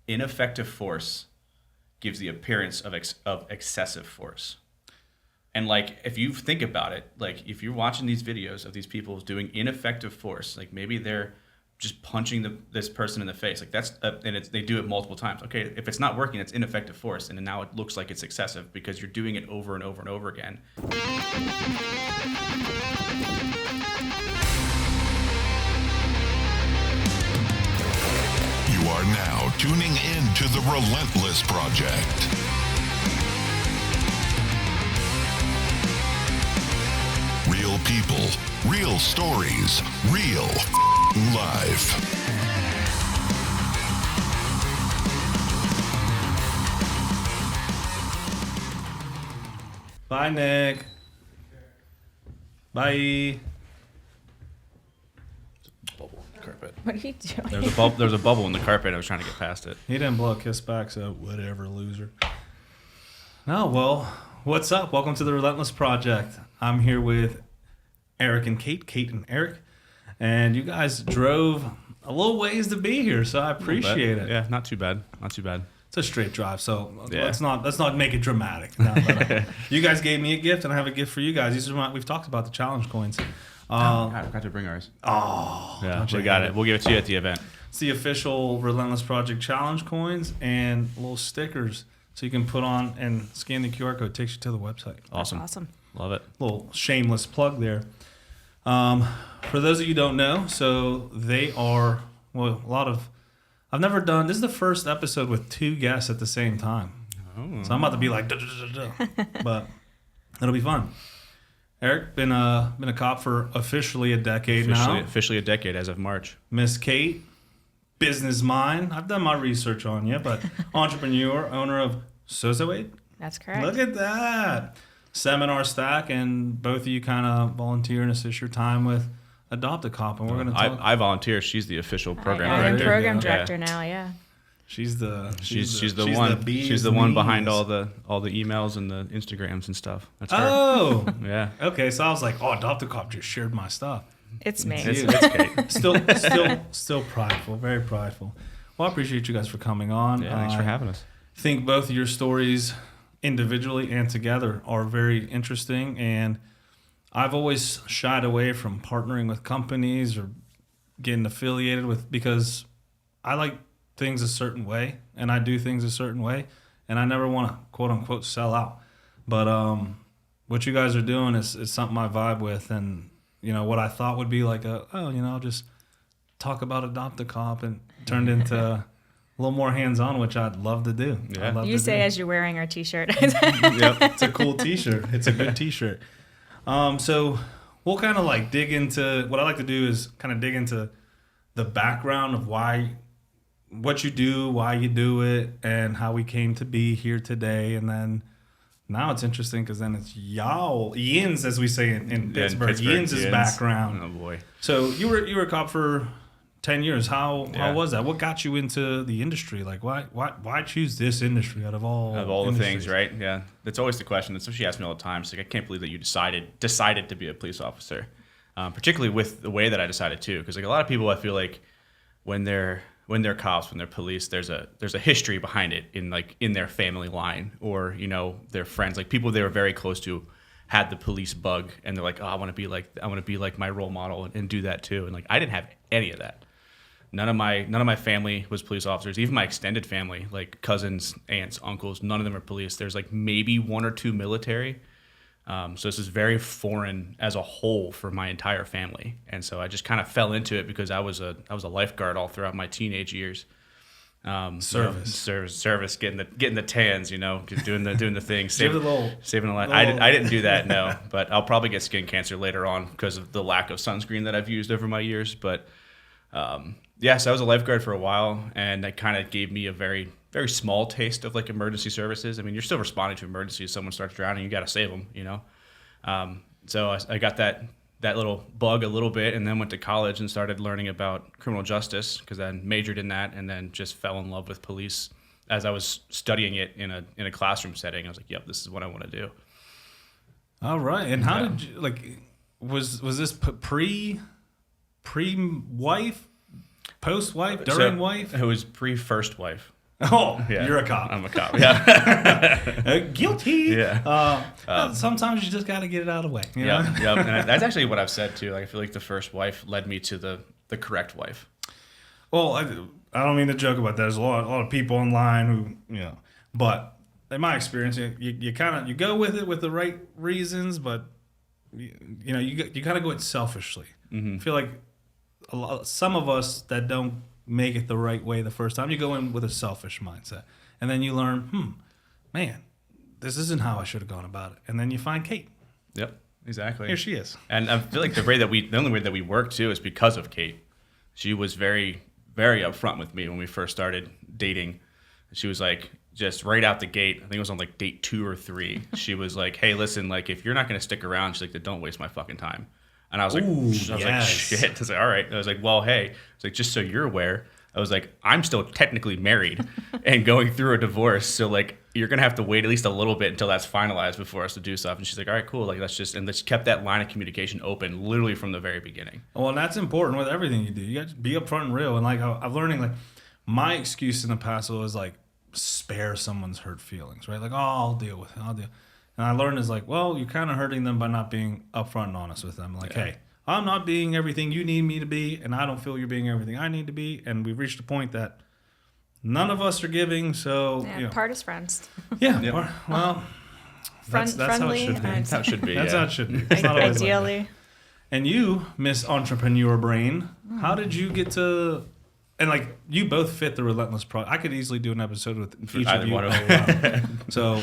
ineffective force gives the appearance of excessive force. And like, if you think about it, like if you're watching these videos of these people doing ineffective force, like maybe they're just punching this person in the face, like that's they do it multiple times. Okay, if it's not working, it's ineffective force, and now it looks like it's excessive because you're doing it over and over and over again. You are now tuning in to the Relentless Project. Real people, real stories, real life. Bye, Nick. Bye. Bubble in the carpet. What are you doing? There's a bubble in the carpet. I was trying to get past it. He didn't blow a kiss back, so whatever, loser. No, well, what's up? Welcome to the Relentless Project. I'm here with Eric and Kate and Eric, and you guys drove a little ways to be here, so I appreciate it. Yeah, not too bad. Not too bad. It's a straight drive, so Yeah. let's not make it dramatic. No, you guys gave me a gift, and I have a gift for you guys. These are we've talked about the challenge coins. I forgot to bring ours. Oh, Yeah, we got it. We'll give it to you at the event. It's the official Relentless Project challenge coins and little stickers, so you can put on and scan the QR code. It takes you to the website. Awesome. Love it. Little shameless plug there. For those of you who don't know, so they are, well, I've never done, this is the first episode with two guests at the same time. Oh. So I'm about to be like, but it'll be fun. Eric, been a cop for officially a decade now. Officially a decade as of March. Miss Kate, business mind. I've done my research on you, but entrepreneur, owner of Sozoaid. That's correct. Look at that. Seminar stack, and both of you kind of volunteer and assist your time with Adopt a Cop, and we're going to talk. I volunteer. She's the official program I'm director. program Yeah. director now, yeah. She's the one. She's the one behind bees. all the emails and the Instagrams and stuff. That's her. Oh, Yeah. okay. So I was like, Adopt a Cop just shared my stuff. It's me. It's Kate. Still prideful, very prideful. Well, I appreciate you guys for coming on. Yeah, thanks for having us. I think both of your stories, individually and together, are very interesting, and I've always shied away from partnering with companies or getting affiliated with, because I like things a certain way and I do things a certain way, and I never want to quote unquote sell out. But what you guys are doing is something I vibe with, and what I thought would be like just talk about Adopt a Cop, and turned into a little more hands-on, which I'd love to do. Yeah. You say as you're wearing our t-shirt. Yep, it's a cool t-shirt. It's a good t-shirt. So we'll kind of like dig into, what I like to do is kind of dig into the background of what you do, why you do it, and how we came to be here today. And then now it's interesting because then it's Yins, as we say in Pittsburgh. Yins' background. Oh boy. So you were a cop for 10 years. How was that? What got you into the industry? Like, why choose this industry out of all the things, right? Yeah, that's always the question. That's what she asks me all the time. It's like, I can't believe that you decided to be a police officer, particularly with the way that I decided to. Because like a lot of people, I feel like when they're cops, when they're police, there's a history behind it in their family line, or their friends, like people they were very close to had the police bug, and they're like, oh, I want to be like my role model and do that too. And like I didn't have any of that. None of my family was police officers. Even my extended family, like cousins, aunts, uncles, none of them are police. There's like maybe one or two military. So this is very foreign as a whole for my entire family. And so I just kind of fell into it because I was a lifeguard all throughout my teenage years. Service, getting the tans, doing the thing, saving a lot. I didn't do that, no, but I'll probably get skin cancer later on because of the lack of sunscreen that I've used over my years. But so I was a lifeguard for a while, and that kind of gave me a very, very small taste of like emergency services. I mean, you're still responding to emergencies. Someone starts drowning, you got to save them, So I got that little bug a little bit, and then went to college and started learning about criminal justice because I majored in that, and then just fell in love with police as I was studying it in a classroom setting. I was like, yep, this is what I want to do. All right. And how did you, like, was this pre-wife, post-wife, during wife? It was pre-first wife. Oh, Yeah. you're a cop. I'm a cop. Yeah. Guilty. Yeah. Sometimes you just got to get it out of the way. You know? Yeah. Yep. And that's actually what I've said too. Like, I feel like the first wife led me to the correct wife. Well, I don't mean to joke about that. There's a lot of people online who, but in my experience, you kind of, you go with it with the right reasons, but you kind of go it selfishly. I feel like some of us that don't make it the right way the first time, you go in with a selfish mindset, and then you learn, man, this isn't how I should have gone about it, and then you find Kate. Yep. Exactly. Here she is. And I feel like the only way that we work too is because of Kate. She was very, very upfront with me when we first started dating. She was like, just right out the gate, I think it was on like date 2 or 3. She was like, hey, listen, like if you're not going to stick around, she's like, then don't waste my fucking time. And I was like, like, shit. I was like, all right. I was like, well, hey, it's like, just so you're aware, I was like, I'm still technically married and going through a divorce. So like, you're going to have to wait at least a little bit until that's finalized before us to do stuff. And she's like, all right, cool. Like, let's kept that line of communication open literally from the very beginning. Well, and that's important with everything you do. You got to be upfront and real. And like, I'm learning, like, my excuse in the past was like, spare someone's hurt feelings, right? Like, oh, I'll deal with it. And I learned is like, well, you're kind of hurting them by not being upfront and honest with them. Like, hey, I'm not being everything you need me to be, and I don't feel you're being everything I need to be. And we've reached a point that none of us are giving, so part is friends. Yeah, Yep. well, that's how it should be. That's how it should be. That's yeah. how it should be. It's not always like that. Ideally. And you, Miss Entrepreneur Brain, how did you get to? And like, you both fit the Relentless Project. I could easily do an episode with each of you. So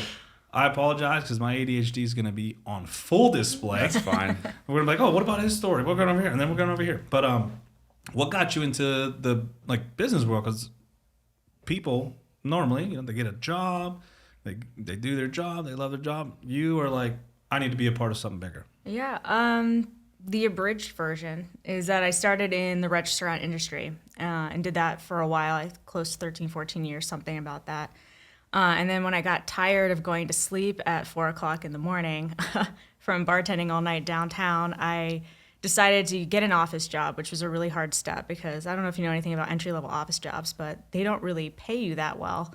I apologize because my ADHD is going to be on full display. That's fine. We're going to be like, oh, what about his story? We're going over here, and then we're going over here. But what got you into the like business world? Because people normally, they get a job, they do their job, they love their job. You are like, I need to be a part of something bigger. Yeah. The abridged version is that I started in the restaurant industry and did that for a while, close to 13, 14 years, something about that. And then when I got tired of going to sleep at 4 o'clock in the morning from bartending all night downtown, I decided to get an office job, which was a really hard step because I don't know if you know anything about entry-level office jobs, but they don't really pay you that well.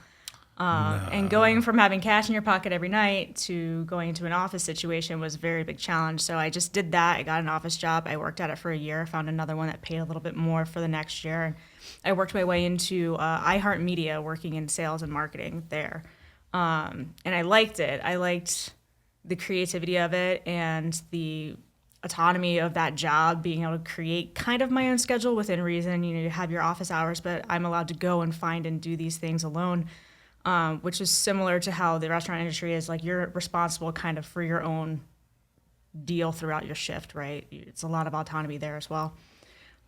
And going from having cash in your pocket every night to going into an office situation was a very big challenge. So I just did that. I got an office job. I worked at it for a year, found another one that paid a little bit more for the next year. And I worked my way into iHeartMedia, working in sales and marketing there. And I liked it. I liked the creativity of it and the autonomy of that job, being able to create kind of my own schedule within reason. You have your office hours, but I'm allowed to go and find and do these things alone. Which is similar to how the restaurant industry is. Like, you're responsible kind of for your own deal throughout your shift, right? It's a lot of autonomy there as well.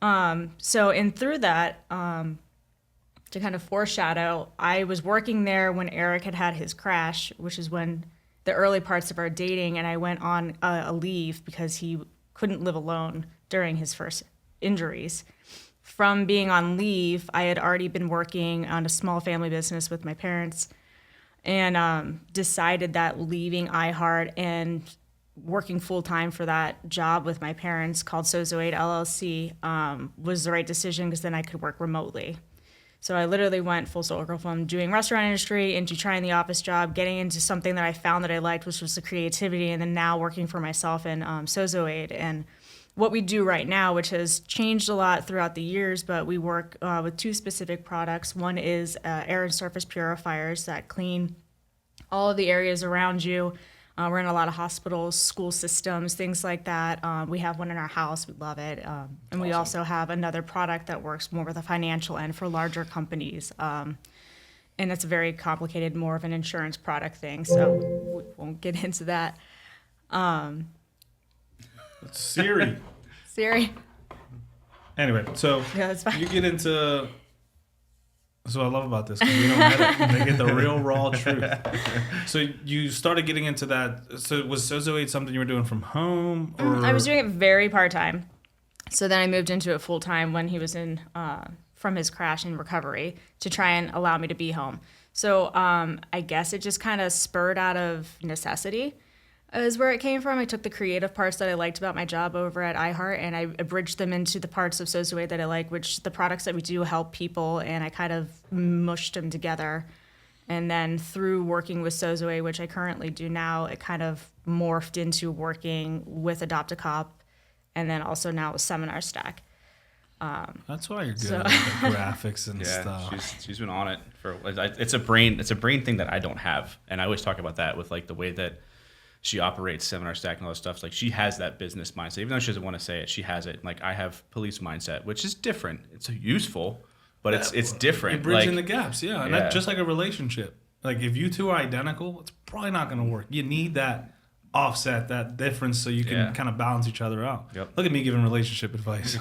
Through that, to kind of foreshadow, I was working there when Eric had his crash, which is when the early parts of our dating, and I went on a leave because he couldn't live alone during his first injuries. From being on leave, I had already been working on a small family business with my parents and decided that leaving iHeart and working full-time for that job with my parents called Sozoaid LLC was the right decision because then I could work remotely. So I literally went full circle from doing restaurant industry into trying the office job, getting into something that I found that I liked, which was the creativity, and then now working for myself in Sozoaid. And what we do right now, which has changed a lot throughout the years, but we work with 2 specific products. One is air and surface purifiers that clean all of the areas around you. We're in a lot of hospitals, school systems, things like that. We have one in our house. We love it. And we also have another product that works more with the financial end for larger companies. And it's a very complicated, more of an insurance product thing, so we won't get into that. Siri. Anyway, so Yeah, that's fine. you get into. That's what I love about this. 'Cause we don't edit. They get the real raw truth. So you started getting into that. So was Sozoaid something you were doing from home? Or? I was doing it very part-time. So then I moved into it full-time when he was in from his crash and recovery to try and allow me to be home. So I guess it just kind of spurred out of necessity. is where it came from. I took the creative parts that I liked about my job over at iHeart, and I abridged them into the parts of Sozoaid that I like, which the products that we do help people, and I kind of mushed them together. And then through working with Sozoaid, which I currently do now, it kind of morphed into working with Adopt a Cop, and then also now with Seminar Stack. That's why you're good at the graphics and stuff. She's been on it for. It's a brain thing that I don't have, and I always talk about that with like the way that she operates Seminar Stack and all this stuff. Like she has that business mindset, even though she doesn't want to say it. She has it. Like I have police mindset, which is different. It's useful, but it's different. You're bridging the gaps, and that's just like a relationship. Like if you two are identical, it's probably not going to work. You need that offset, that difference, so you can kind of balance each other out. Yep. Look at me giving relationship advice.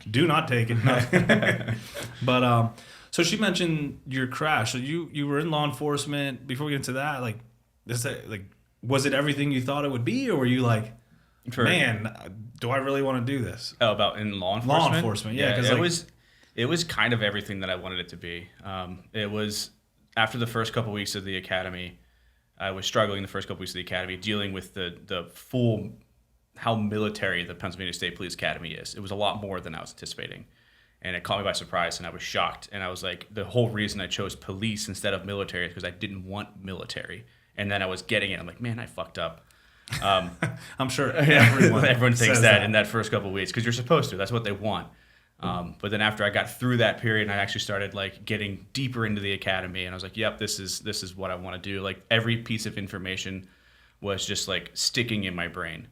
Do not take it. But so she mentioned your crash. So you were in law enforcement. Before we get into that, like was it everything you thought it would be, or were you like, man, do I really want to do this? Oh, about in law enforcement? Law enforcement, yeah. Because it was kind of everything that I wanted it to be. It was after the first couple weeks of the academy. I was struggling the first couple weeks of the academy, dealing with the full how military the Pennsylvania State Police Academy is. It was a lot more than I was anticipating. And it caught me by surprise, and I was shocked. And I was like, the whole reason I chose police instead of military is because I didn't want military. And then I was getting it. I'm like, man, I fucked up. I'm sure everyone thinks that in that first couple of weeks because you're supposed to. That's what they want. But then after I got through that period, and I actually started like getting deeper into the academy, and I was like, yep, this is what I want to do. Like every piece of information was just like sticking in my brain.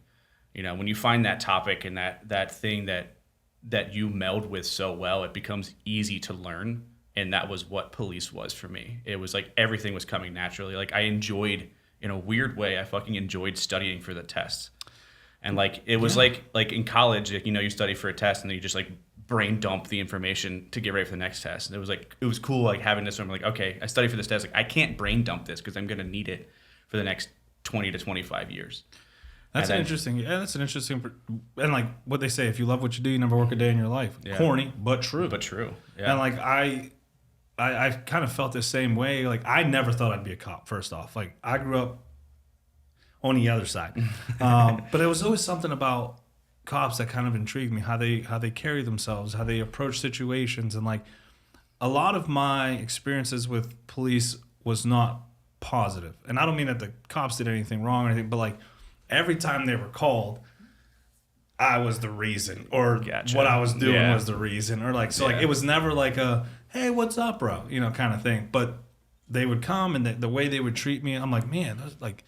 You know, when you find that topic and that thing that you meld with so well, it becomes easy to learn. And that was what police was for me. It was like everything was coming naturally. Like I enjoyed, in a weird way, I fucking enjoyed studying for the tests. And like it was like in college, like, you know, you study for a test and then you just like brain dump the information to get ready for the next test. And it was cool like having this. I'm like, okay, I study for this test. Like I can't brain dump this because I'm gonna need it for the next 20 to 25 years. That's interesting. Yeah, that's an interesting. And like what they say, if you love what you do, you never work a day in your life. Yeah. Corny, but true. But true. Yeah. And like I kind of felt the same way. Like I never thought I'd be a cop. First off, like I grew up on the other side, but there was always something about cops that kind of intrigued me. How they carry themselves, how they approach situations, and like a lot of my experiences with police was not positive. And I don't mean that the cops did anything wrong or anything, but like every time they were called, I was the reason, or what I was doing was the reason, or like so. Like it was never like a hey, what's up, bro? You know, kind of thing. But they would come, and the way they would treat me, I'm like, man, that's like,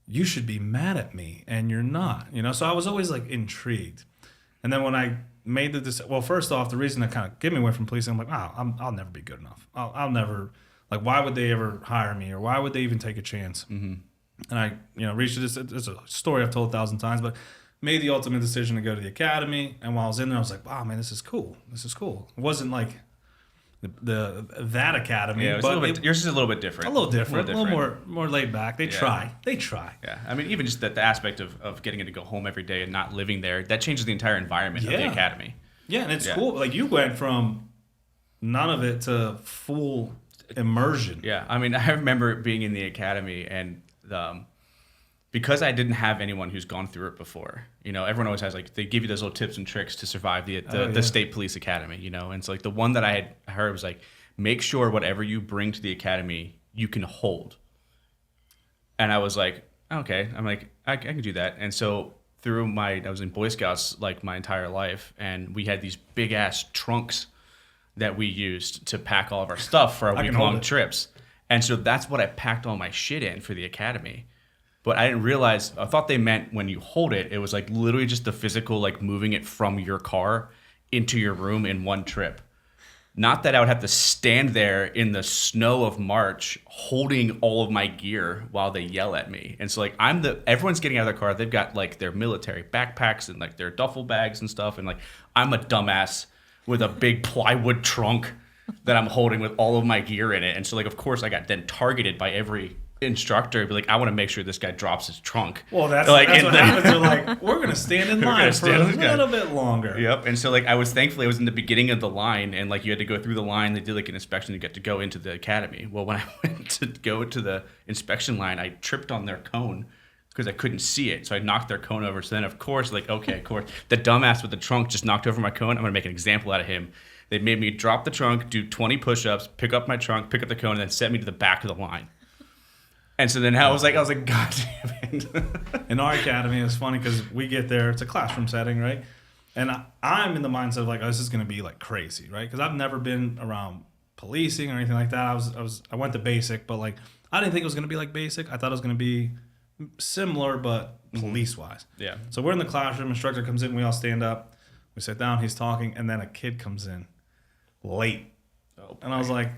you should be mad at me, and you're not. You know, so I was always like intrigued. And then when I made the decision, well, first off, the reason that kind of get me away from policing, I'm like, wow, I'll never be good enough. I'll never, like, why would they ever hire me, or why would they even take a chance? Mm-hmm. And I, reached this. It's a story I've told 1,000 times, but made the ultimate decision to go to the academy. And while I was in there, I was like, wow, man, this is cool. This is cool. It wasn't like that academy. Yeah, yours is a little bit different. A little different. A little more laid back. They try. Yeah. I mean, even just the aspect of getting to go home every day and not living there, that changes the entire environment of the academy. Yeah, and it's cool. Like you went from none of it to full immersion. Yeah. I mean, I remember being in the academy and because I didn't have anyone who's gone through it before, everyone always has they give you those little tips and tricks to survive the state police academy, and it's like the one that I had heard was like, make sure whatever you bring to the academy, you can hold. And I was like, okay, I'm like, I can do that. And so I was in Boy Scouts like my entire life, and we had these big ass trunks that we used to pack all of our stuff for our week-long trips. And so that's what I packed all my shit in for the academy. But I didn't realize, I thought they meant when you hold it, it was like literally just the physical, like moving it from your car into your room in one trip. Not that I would have to stand there in the snow of March holding all of my gear while they yell at me. And so like everyone's getting out of their car. They've got like their military backpacks and like their duffel bags and stuff. And like I'm a dumbass with a big plywood trunk that I'm holding with all of my gear in it. And so like, of course I got then targeted by every instructor, be like, I want to make sure this guy drops his trunk. Well, that's what happens. They're like, we're going to stand in line for a little bit longer. Yep. And so like I was in the beginning of the line, and like you had to go through the line. They did like an inspection to get to go into the academy. Well, when I went to go to the inspection line, I tripped on their cone, because I couldn't see it. So I knocked their cone over. So then, of course, like, okay, of course, the dumbass with the trunk just knocked over my cone. I'm going to make an example out of him. They made me drop the trunk, do 20 push-ups, pick up my trunk, pick up the cone, and then set me to the back of the line. And so then I was like, God damn it. In our academy, it's funny because we get there, it's a classroom setting, right? And I'm in the mindset of like, oh, this is going to be like crazy, right? Because I've never been around policing or anything like that. I went to basic, but like, I didn't think it was going to be like basic. I thought it was going to be similar, but police-wise. Yeah. So we're in the classroom, instructor comes in, we all stand up, we sit down, he's talking, and then a kid comes in late. Oh, and I was like,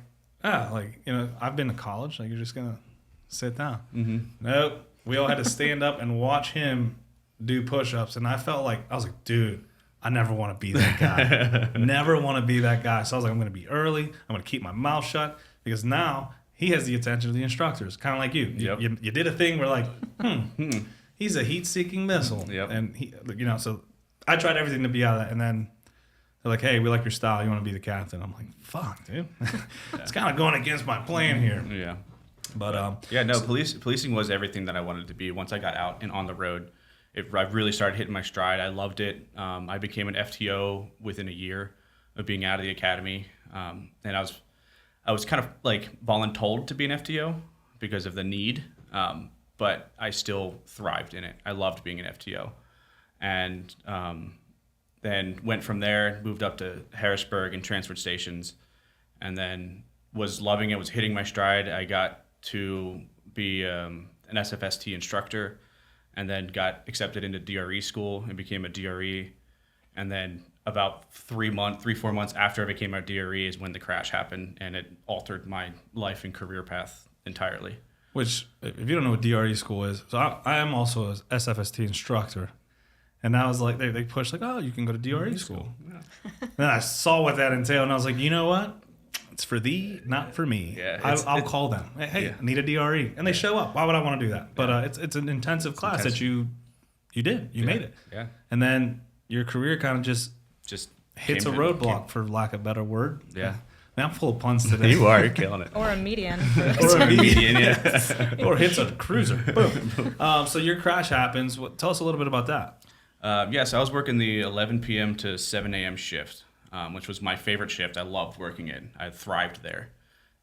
I've been to college, like, you're just going to sit down. Nope. We all had to stand up and watch him do push-ups, and I was like, dude, I never want to be that guy. Never want to be that guy. So I was like, I'm going to be early. I'm going to keep my mouth shut, because now he has the attention of the instructors, kind of like you. Yep. You did a thing where like, he's a heat-seeking missile. Yep. And he, so I tried everything to be out of that, and then they're like, hey, we like your style. You want to be the captain? I'm like, fuck, dude. It's kind of going against my plan here. Yeah. But policing was everything that I wanted to be. Once I got out and on the road, I really started hitting my stride. I loved it. I became an FTO within a year of being out of the academy, and I was kind of like voluntold to be an FTO because of the need, but I still thrived in it. I loved being an FTO, and then went from there, moved up to Harrisburg and transferred stations, and then was loving it. Was hitting my stride. I got to be an SFST instructor, and then got accepted into DRE school and became a DRE. And then about 4 months after I became a DRE is when the crash happened, and it altered my life and career path entirely. Which, if you don't know what DRE school is, so I am also an SFST instructor. And I was like, they pushed like, oh, you can go to DRE school. Yeah. Then I saw what that entailed, and I was like, you know what? It's for thee, not for me. Yeah, I'll call them. Hey, I need a DRE. And they show up. Why would I want to do that? But it's an intensive class that you did. You made it. Yeah. And then your career kind of just hits a roadblock, for lack of a better word. Yeah. Man, I'm full of puns today. You are. You're killing it. Or a median. Or a median, yeah. Or hits a cruiser. Boom. So your crash happens. Tell us a little bit about that. So I was working the 11 p.m. to 7 a.m. shift, which was my favorite shift. I loved working it. I thrived there.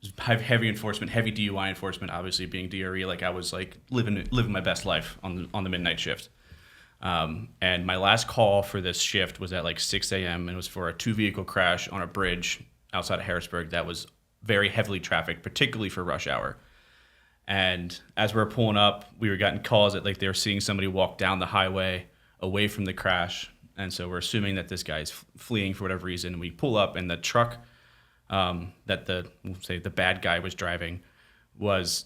It was heavy enforcement, heavy DUI enforcement. Obviously, being DRE, like I was like living my best life on the midnight shift. And my last call for this shift was at like 6 a.m. and it was for a 2-vehicle crash on a bridge outside of Harrisburg that was very heavily trafficked, particularly for rush hour. And as we were pulling up, we were getting calls that like they were seeing somebody walk down the highway away from the crash. And so we're assuming that this guy's fleeing for whatever reason. We pull up, and the truck that the bad guy was driving was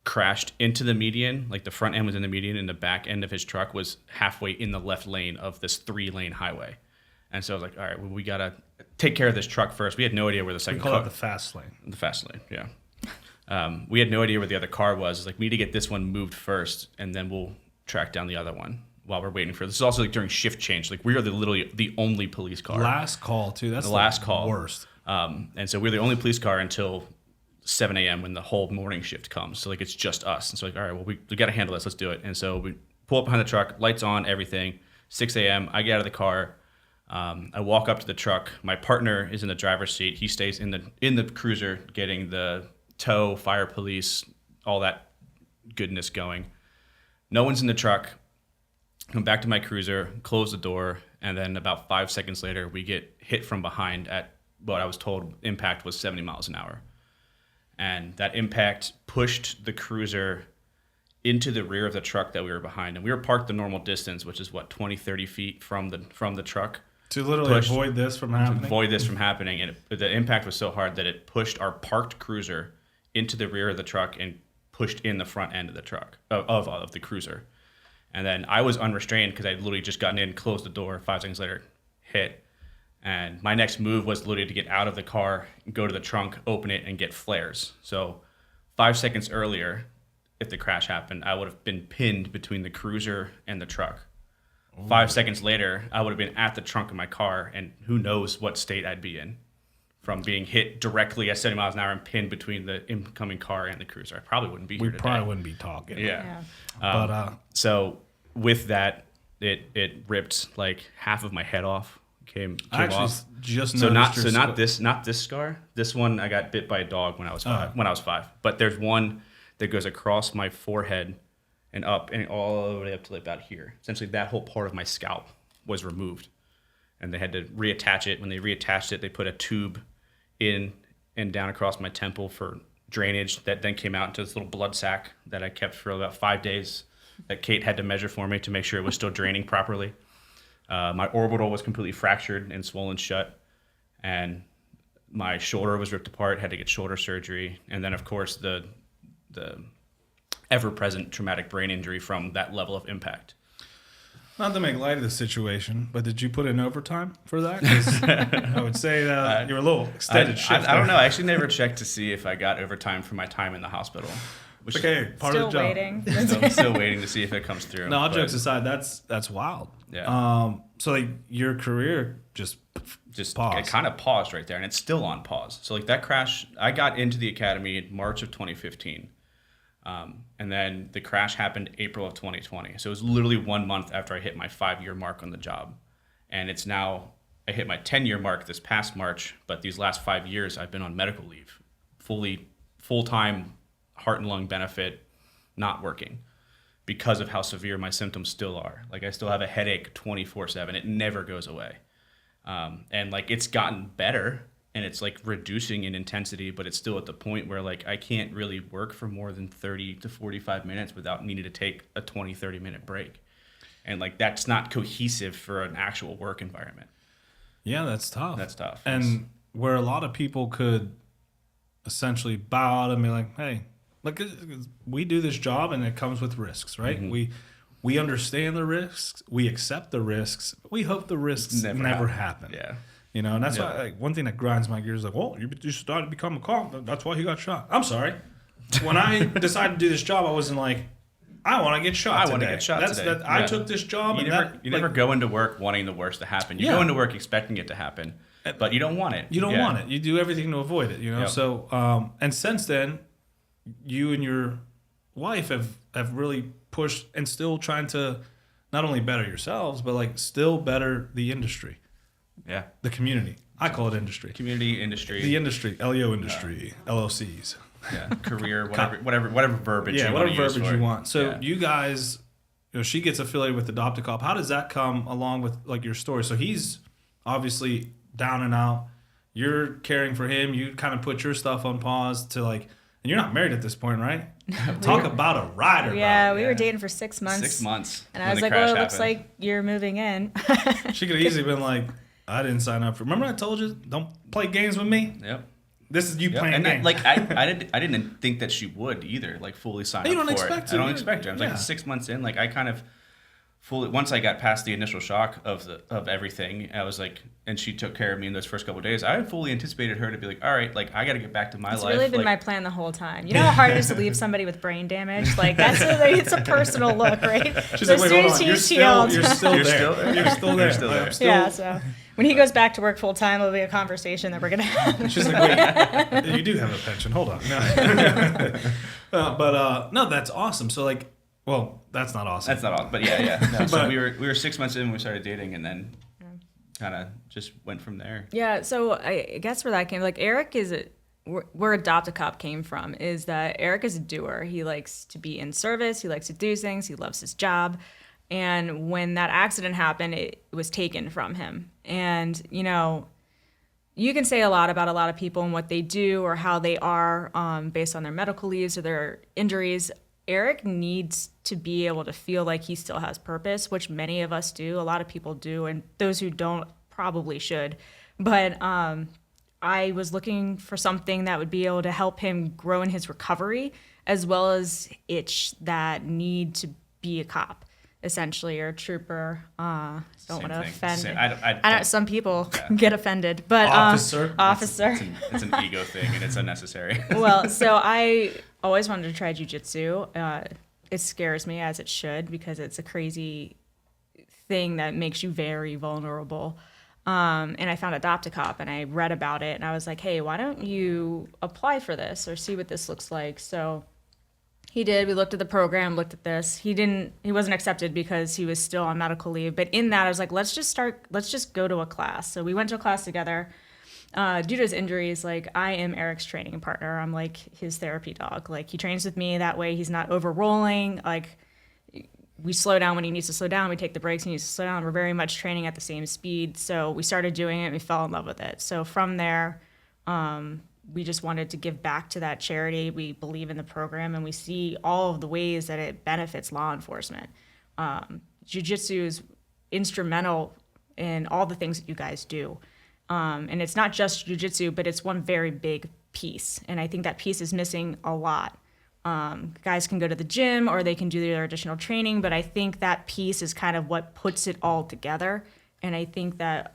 crashed into the median. Like the front end was in the median, and the back end of his truck was halfway in the left lane of this 3-lane highway. And so I was like, all right, well, we got to take care of this truck first. We had no idea where the second We call car... it the fast lane. The fast lane, yeah. We had no idea where the other car was. It's like, we need to get this one moved first, and then we'll track down the other one while we're waiting for this. Is also like during shift change. Like we are literally the only police car. Last call, too. That's the last call. Worst. And so we're the only police car until 7 a.m. when the whole morning shift comes. So like it's just us. And so like, all right, well, we got to handle this. Let's do it. And so we pull up behind the truck, lights on, everything. 6 a.m. I get out of the car. I walk up to the truck. My partner is in the driver's seat. He stays in the cruiser getting the tow, fire, police, all that goodness going. No one's in the truck. Come back to my cruiser, close the door, and then about 5 seconds later, we get hit from behind at what I was told impact was 70 miles an hour. And that impact pushed the cruiser into the rear of the truck that we were behind. And we were parked the normal distance, which is 20, 30 feet from the truck. To literally avoid this from happening? To avoid this from happening. And the impact was so hard that it pushed our parked cruiser into the rear of the truck and pushed in the front end of the truck, of the cruiser. And then I was unrestrained because I literally just gotten in, closed the door, 5 seconds later, hit. And my next move was literally to get out of the car, go to the trunk, open it, and get flares. So 5 seconds earlier, if the crash happened, I would have been pinned between the cruiser and the truck. Ooh. 5 seconds later, I would have been at the trunk of my car, and who knows what state I'd be in from being hit directly at 70 miles an hour and pinned between the incoming car and the cruiser. I probably wouldn't be here We today. probably wouldn't be talking. Yeah. But So with that, it ripped like half of my head off. Came I actually off. just So noticed not this scar. This one I got bit by a dog when I was five. But there's one that goes across my forehead and up and all the way up to about here. Essentially, that whole part of my scalp was removed, and they had to reattach it. When they reattached it, they put a tube in and down across my temple for drainage. That then came out into this little blood sac that I kept for about 5 days. That Kate had to measure for me to make sure it was still draining properly. My orbital was completely fractured and swollen shut, and my shoulder was ripped apart. Had to get shoulder surgery, and then of course the ever-present traumatic brain injury from that level of impact. Not to make light of the situation, but did you put in overtime for that? 'Cause I would say that you were a little extended shift. I don't know. I actually never checked to see if I got overtime for my time in the hospital. Which Okay, part Still of the job. waiting. I'm still waiting to see if it comes through. No, all but jokes aside, that's wild. Yeah. So like your career just paused. It kind of paused right there, and it's still on pause. So like that crash, I got into the academy in March of 2015. And then the crash happened April of 2020. So it was literally 1 month after I hit my 5-year mark on the job. And it's now, I hit my 10-year mark this past March, but these last 5 years I've been on medical leave, full-time heart and lung benefit, not working because of how severe my symptoms still are. Like I still have a headache 24/7. It never goes away. And like it's gotten better, and it's like reducing in intensity, but it's still at the point where like I can't really work for more than 30 to 45 minutes without needing to take a 20-30 minute break. And like that's not cohesive for an actual work environment. Yeah, that's tough. That's tough. And where a lot of people could essentially bow out and be like, hey, look, we do this job and it comes with risks, right? Mm-hmm. We understand the risks, we accept the risks, but we hope the risks never happen. Yeah. You know, and that's why like, one thing that grinds my gears is like, well, you started to become a cop. That's why he got shot. I'm sorry. When I decided to do this job, I wasn't like, I want to get shot today. I took this job. You never go into work wanting the worst to happen. You go into work expecting it to happen, but you don't want it. You don't want it. You do everything to avoid it, you know? Yep. So, and since then, you and your wife have really pushed and still trying to not only better yourselves, but like still better the industry. Yeah. The community. I call it industry. Community, industry. The industry. LEO industry. LLCs. Yeah. Career, whatever verbiage you want whatever to use verbiage for you it. want. So Yeah. you guys, you know, she gets affiliated with Adopt a Cop. How does that come along with like your story? So he's obviously down and out. You're caring for him. You kind of put your stuff on pause to like, and you're not married at this point, right? Talk about a rider. Yeah, we were dating for 6 months. 6 months. And I when was the like, crash well, it looks happened. like you're moving in. She could have easily been like, I didn't sign up for. Remember I told you, don't play games with me. Yep. This is you Yep. playing And games. I didn't think that she would either, like fully sign You up don't for expect it. to, I don't yeah. expect her. I was Yeah. like 6 months in, like I kind of fully once I got past the initial shock of everything, I was like, and she took care of me in those first couple of days. I fully anticipated her to be like, all right, like I got to get back to my It's life. really been like, my plan the whole time. You know how hard it is to leave somebody with brain damage? Like it's a personal look, right? She's So like, wait, as soon hold as on. You're he's still healed- there. You're still You're there. still there. You're still there. You're still there. I'm still- yeah, so when he goes back to work full time, it'll be a conversation that we're gonna have. She's like, wait, you do have a pension. Hold on. No. But no, that's awesome. So like, well, that's not awesome. That's not all, but yeah. No, so But- we were 6 months in when we started dating, and then kind of just went from there. Yeah, so I guess where that came, like Eric is where Adopt a Cop came from is that Eric is a doer. He likes to be in service. He likes to do things. He loves his job. And when that accident happened, it was taken from him. And, you know, you can say a lot about a lot of people and what they do or how they are based on their medical leaves or their injuries. Eric needs to be able to feel like he still has purpose, which many of us do. A lot of people do, and those who don't probably should. But I was looking for something that would be able to help him grow in his recovery, as well as itch that need to be a cop, essentially, or a trooper. Don't Same want to thing. offend. Same- I know some people get offended, but Officer. officer. It's an ego thing, and it's unnecessary. Well, so I always wanted to try jiu-jitsu. It scares me, as it should, because it's a crazy thing that makes you very vulnerable. And I found Adopt-A-Cop and I read about it and I was like, hey, why don't you apply for this or see what this looks like? So he did. We looked at the program, looked at this. He wasn't accepted because he was still on medical leave. But in that, I was like, let's just go to a class. So we went to a class together. Due to his injuries, like I am Eric's training partner. I'm like his therapy dog. Like he trains with me. That way he's not over rolling. Like we slow down when he needs to slow down. We take the breaks when he needs to slow down. We're very much training at the same speed. So we started doing it. And we fell in love with it. So from there, we just wanted to give back to that charity. We believe in the program and we see all of the ways that it benefits law enforcement. Jiu Jitsu is instrumental in all the things that you guys do. And it's not just Jiu Jitsu, but it's one very big piece. And I think that piece is missing a lot. Guys can go to the gym or they can do their additional training, but I think that piece is kind of what puts it all together. And I think that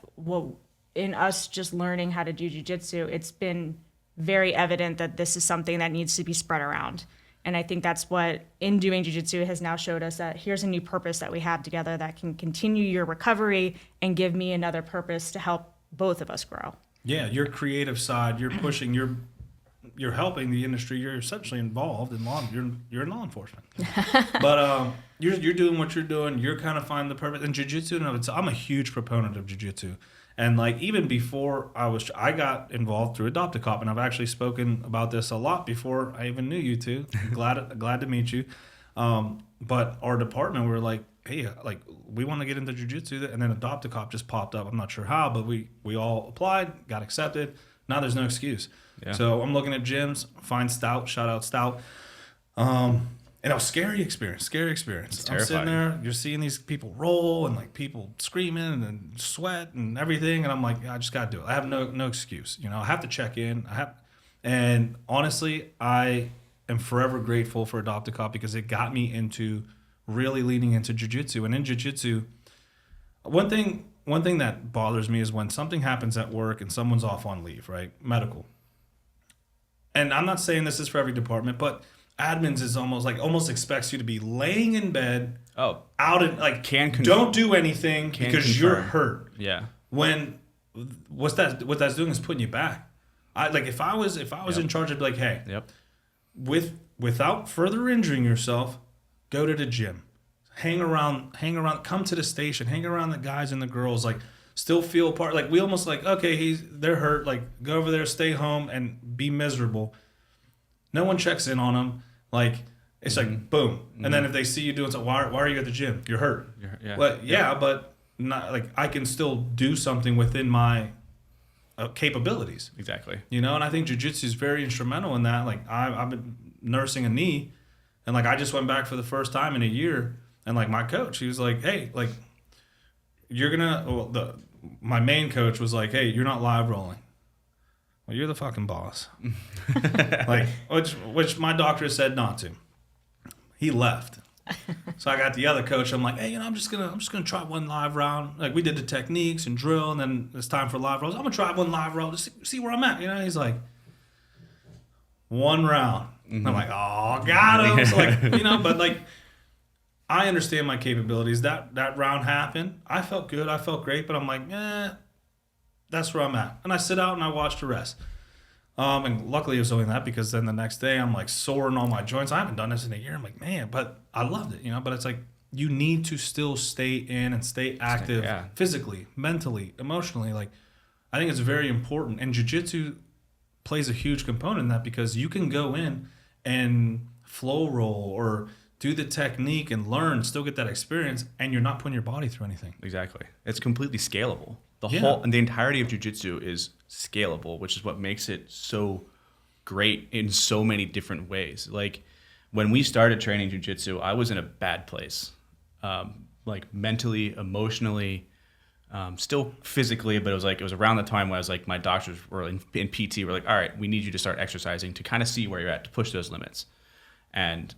in us just learning how to do Jiu Jitsu, it's been very evident that this is something that needs to be spread around. And I think that's what, in doing Jiu Jitsu, has now showed us that here's a new purpose that we have together that can continue your recovery and give me another purpose to help both of us grow. Yeah, your creative side, you're pushing, you're helping the industry. You're essentially involved in you're in law enforcement. But you're doing what you're doing. You're kind of finding the purpose. And jiu-jitsu, I'm a huge proponent of jiu-jitsu. And like even before I got involved through Adopt-A-Cop, and I've actually spoken about this a lot before I even knew you two. Glad to meet you. But our department, we were like, hey, like we want to get into jiu-jitsu, and then Adopt-A-Cop just popped up. I'm not sure how, but we all applied, got accepted. Now there's no excuse. Yeah. So I'm looking at gyms, find Stout, shout out Stout. And it was scary experience. I'm sitting there, you're seeing these people roll and like people screaming and sweat and everything, and I'm like, I just gotta do it. I have no excuse. I have to check in. And honestly, I am forever grateful for Adopt-A-Cop because it got me into really leaning into jiu-jitsu. And in jiu-jitsu, one thing that bothers me is when something happens at work and someone's off on leave, right? Medical. And I'm not saying this is for every department, but admins is almost expects you to be laying in bed, out and like don't do anything because you're hurt. Yeah. When what that's doing is putting you back. If I was in charge, I'd be like, hey, without further injuring yourself, go to the gym, hang around, come to the station, hang around the guys and the girls, like still feel part. Like we almost like, okay, they're hurt, like go over there, stay home, and be miserable. No one checks in on them. Like it's like boom, and then if they see you doing something, why are you at the gym? You're hurt. But not like I can still do something within my capabilities. Exactly. And I think jiu-jitsu is very instrumental in that. Like I've been nursing a knee, and like I just went back for the first time in a year, and like my coach, he was like, hey, like you're gonna. My main coach was like, hey, you're not live rolling. Well, you're the fucking boss. Like, which my doctor said not to. He left. So I got the other coach. I'm like, hey, I'm just gonna try one live round. Like we did the techniques and drill, and then it's time for live rolls. I'm gonna try one live roll to see where I'm at. He's like, one round. Mm-hmm. I'm like, oh, got him. So like, but like, I understand my capabilities. That round happened. I felt good. I felt great. But I'm like, that's where I'm at. And I sit out and I watch the rest. And luckily it was only that because then the next day I'm like sore in all my joints. I haven't done this in a year. I'm like, man, but I loved it, but it's like you need to still stay in and stay active physically, mentally, emotionally. Like I think it's very important. And jiu-jitsu plays a huge component in that because you can go in and flow roll or do the technique and learn, still get that experience, and you're not putting your body through anything. Exactly. It's completely scalable. The entirety of jiu-jitsu is scalable, which is what makes it so great in so many different ways. Like when we started training jiu-jitsu, I was in a bad place, like mentally, emotionally, still physically, but it was around the time when I was like, my doctors were in PT were like, all right, we need you to start exercising to kind of see where you're at, to push those limits. And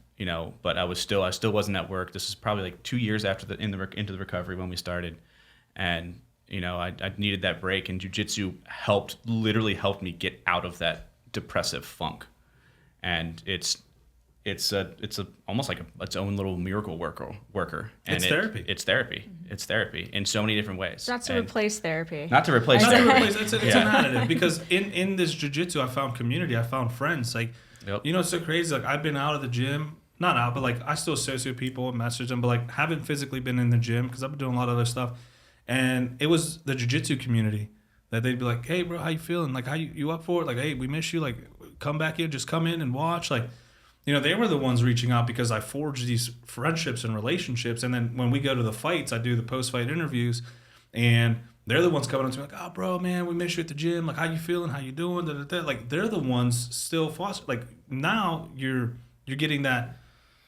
but I still wasn't at work. This is probably like 2 years after into the recovery when we started, and I needed that break, and jiu-jitsu literally helped me get out of that depressive funk. And it's it's almost like its own little miracle worker. And It's therapy. It's therapy. It's therapy in so many different ways. Not to replace therapy. Not to replace Not to therapy. replace, it's an additive, because in this jiu-jitsu I found community, I found friends. Like, Yep. you know, it's so crazy. Like, I've been out of the gym, not out, but like I still associate with people and message them, but like haven't physically been in the gym because I've been doing a lot of other stuff. And it was the jiu-jitsu community that they'd be like, hey bro, how you feeling? Like, how you up for it? Like, hey, we miss you. Like, come back in, just come in and watch. Like, you know, they were the ones reaching out because I forged these friendships and relationships. And then when we go to the fights, I do the post-fight interviews, and they're the ones coming up to me like, oh bro, man, we miss you at the gym. Like, how you feeling? How you doing? Da, da, da. Like, they're the ones still foster. Like, now you're getting that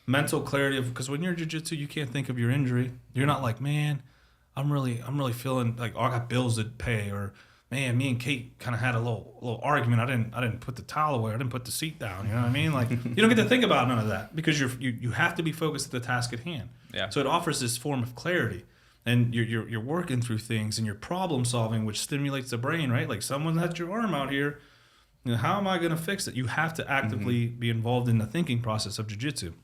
mental clarity of, because when you're in jiu-jitsu, you can't think of your injury. You're not like, man, I'm really feeling like, oh, I got bills to pay, or man, me and Kate kind of had a little argument. I didn't put the towel away. I didn't put the seat down. You know what I mean? Like, you don't get to think about none of that because you have to be focused at the task at hand. Yeah. So it offers this form of clarity, and you're working through things, and you're problem solving, which stimulates the brain, right? Like, someone had your arm out here. You know, how am I going to fix it? You have to actively be involved in the thinking process of jiu-jitsu.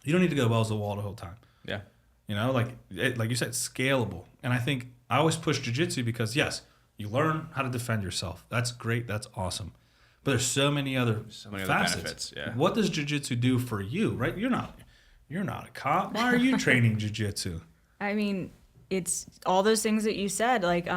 You don't need to go balls to the wall the whole time. Yeah. You know, like you said, it's scalable. And I think I always push jiu-jitsu because, yes, you learn how to defend yourself. That's great. That's awesome. But there's so many other facets. Benefits. Yeah. What does jiu-jitsu do for you, right? You're not a cop. Why are you training jiu-jitsu? I mean, it's all those things that you said. Like,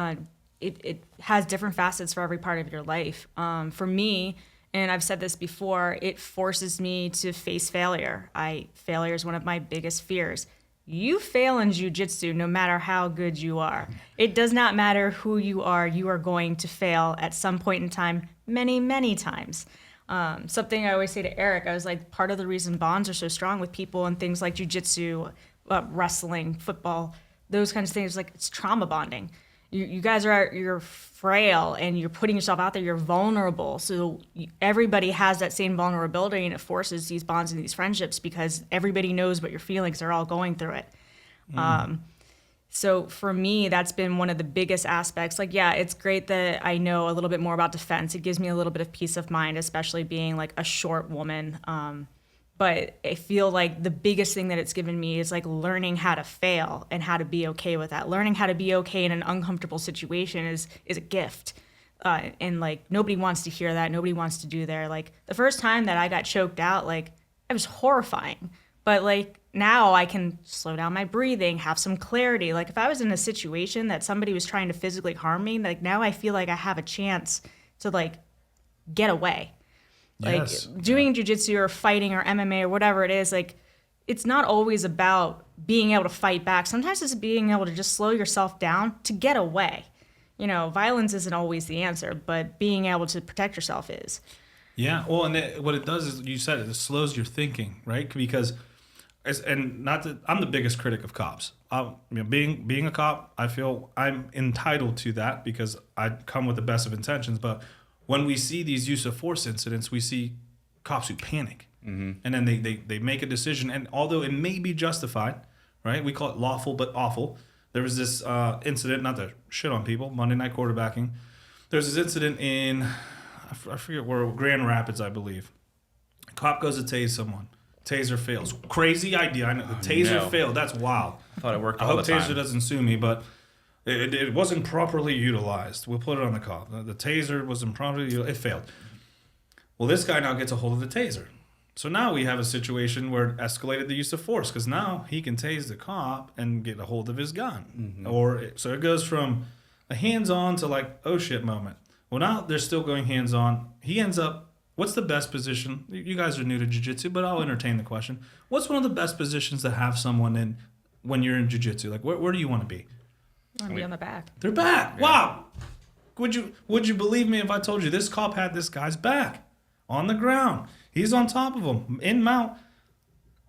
it has different facets for every part of your life. For me, and I've said this before, it forces me to face failure. Failure is one of my biggest fears. You fail in jiu-jitsu no matter how good you are. It does not matter who you are going to fail at some point in time, many, many times. Something I always say to Eric, I was like, part of the reason bonds are so strong with people and things like jiu-jitsu, wrestling, football, those kinds of things, like, it's trauma bonding. You guys you're frail and you're putting yourself out there, you're vulnerable. So everybody has that same vulnerability, and it forces these bonds and these friendships because everybody knows what you're feeling because they're all going through it. So for me, that's been one of the biggest aspects. Like, yeah, it's great that I know a little bit more about defense. It gives me a little bit of peace of mind, especially being like a short woman. But I feel like the biggest thing that it's given me is like learning how to fail and how to be okay with that. Learning how to be okay in an uncomfortable situation is a gift. And like, nobody wants to hear that. Nobody wants to do there. Like, the first time that I got choked out, like, it was horrifying. But like, now I can slow down my breathing, have some clarity. Like, if I was in a situation that somebody was trying to physically harm me, like, now I feel like I have a chance to like get away. Like, Yes. doing jiu-jitsu or fighting or MMA or whatever it is, like, it's not always about being able to fight back. Sometimes it's being able to just slow yourself down to get away. You know, violence isn't always the answer, but being able to protect yourself is. Yeah. Well, and what it does is, you said it slows your thinking, right? Because, and not that I'm the biggest critic of cops. Being a cop, I feel I'm entitled to that because I come with the best of intentions. But when we see these use of force incidents, we see cops who panic. And then they make a decision. And although it may be justified, right? We call it lawful but awful. There was this incident, not to shit on people, Monday night quarterbacking. There's this incident in, I forget where, Grand Rapids, I believe. A cop goes to tase someone. Taser fails. Crazy idea. I know. The taser failed. That's wild. I thought it worked I all hope the time. Taser doesn't sue me, but it wasn't properly utilized. We'll put it on the call. The taser wasn't properly utilized. It failed. Well, this guy now gets a hold of the taser. So now we have a situation where it escalated the use of force because now he can tase the cop and get a hold of his gun. So it goes from a hands-on to like, oh shit moment. Well, now they're still going hands-on. He ends up, what's the best position? You guys are new to jiu-jitsu, but I'll entertain the question. What's one of the best positions to have someone in when you're in jiu-jitsu? Like, where do you want to be? I'm gonna be on the back. They're back. Wow. Would you believe me if I told you this cop had this guy's back on the ground? He's on top of him in mount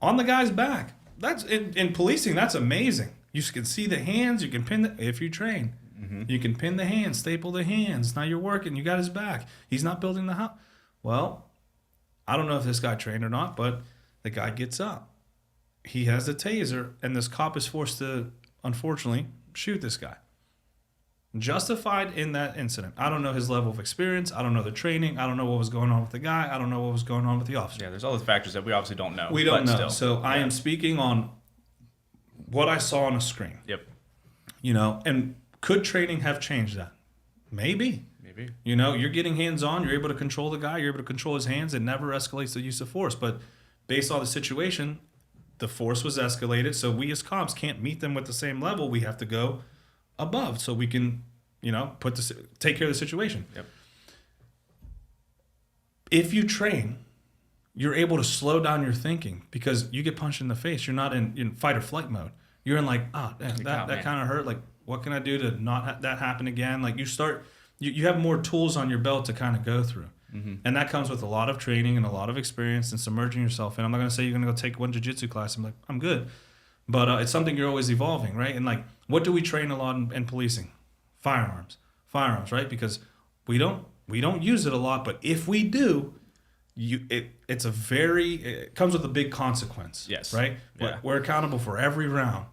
on the guy's back. That's in policing. That's amazing. You can see the hands. You can pin if you train. You can pin the hands, staple the hands. Now you're working. You got his back. He's not building the house. Well, I don't know if this guy trained or not, but the guy gets up. He has the taser, and this cop is forced to, unfortunately, shoot this guy. justified in that incident. I don't know his level of experience. I don't know the training. I don't know what was going on with the guy. I don't know what was going on with the officer. Yeah, there's all those factors that we obviously don't know. We don't know. Still. So I am speaking on what I saw on a screen. Yep. And could training have changed that? Maybe. You're getting hands-on. You're able to control the guy. You're able to control his hands. It never escalates the use of force. But based on the situation, the force was escalated. So we as cops can't meet them with the same level. We have to go above so we can, take care of the situation. Yep. If you train, you're able to slow down your thinking because you get punched in the face. You're not in fight or flight mode. You're in that kind of hurt. Like, what can I do to not have that happen again? Like you have more tools on your belt to kind of go through. Mm-hmm. And that comes with a lot of training and a lot of experience and submerging yourself in. I'm not going to say you're going to go take one jiu-jitsu class. I'm like, I'm good. But it's something you're always evolving, right? And like, what do we train a lot in policing? Firearms, right? Because we don't use it a lot, but if we do, it comes with a big consequence. Yes. Right? Yeah. We're accountable for every round.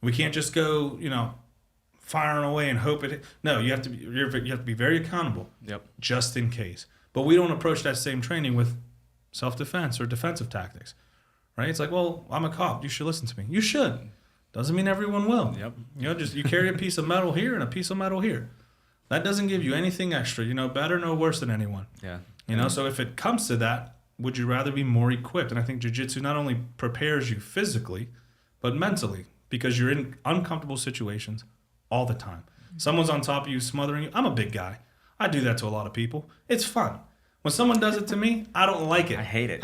We can't just go, firing away and hope it. No, you have to be very accountable. Yep. Just in case. But we don't approach that same training with self-defense or defensive tactics. Right? It's like, well, I'm a cop. You should listen to me. You should. Doesn't mean everyone will. Yep. Just you carry a piece of metal here and a piece of metal here. That doesn't give you anything extra. Better, no worse than anyone. Yeah. So if it comes to that, would you rather be more equipped? And I think jiu-jitsu not only prepares you physically, but mentally, because you're in uncomfortable situations all the time. Someone's on top of you, smothering you. I'm a big guy. I do that to a lot of people. It's fun. When someone does it to me, I don't like it. I hate it.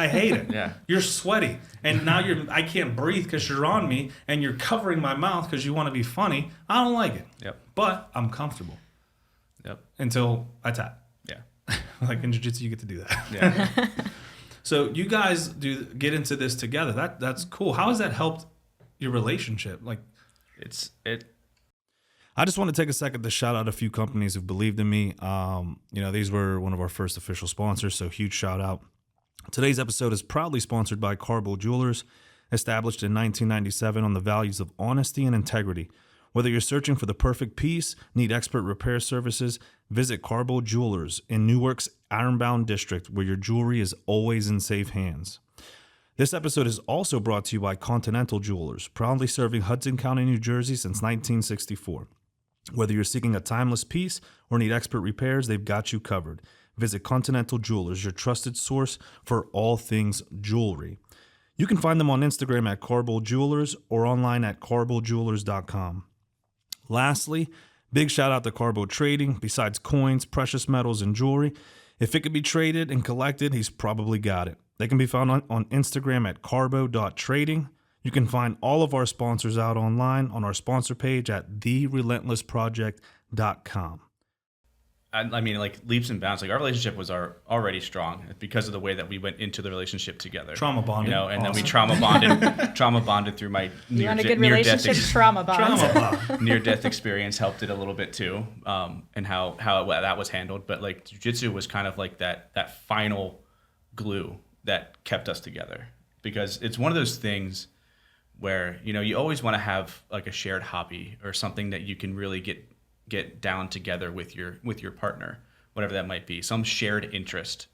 Yeah. You're sweaty. And now I can't breathe because you're on me and you're covering my mouth because you want to be funny. I don't like it. Yep. But I'm comfortable. Yep. Until I tap. Yeah. Like in jiu-jitsu, you get to do that. Yeah. So you guys get into this together. That's cool. How has that helped your relationship? Like, I just want to take a second to shout out a few companies who've believed in me. These were one of our first official sponsors, so huge shout out. Today's episode is proudly sponsored by Carbo Jewelers, established in 1997 on the values of honesty and integrity. Whether you're searching for the perfect piece, need expert repair services, visit Carbo Jewelers in Newark's Ironbound District, where your jewelry is always in safe hands. This episode is also brought to you by Continental Jewelers, proudly serving Hudson County, New Jersey since 1964. Whether you're seeking a timeless piece or need expert repairs, they've got you covered. Visit Continental Jewelers, your trusted source for all things jewelry. You can find them on Instagram at Carbo Jewelers or online at carbojewelers.com. Lastly, big shout out to Carbo Trading. Besides coins, precious metals, and jewelry, if it could be traded and collected, he's probably got it. They can be found on Instagram at carbo.trading. You can find all of our sponsors out online on our sponsor page at therelentlessproject.com. I mean, like leaps and bounds. Like our relationship was already strong because of the way that we went into the relationship together. Trauma bonded, and awesome. Then we trauma bonded through my trauma bond. near-death experience helped it a little bit too, and how that was handled. But like jiu-jitsu was kind of like that final glue that kept us together, because it's one of those things where you always want to have like a shared hobby or something that you can really get down together with your partner, whatever that might be, some shared interest,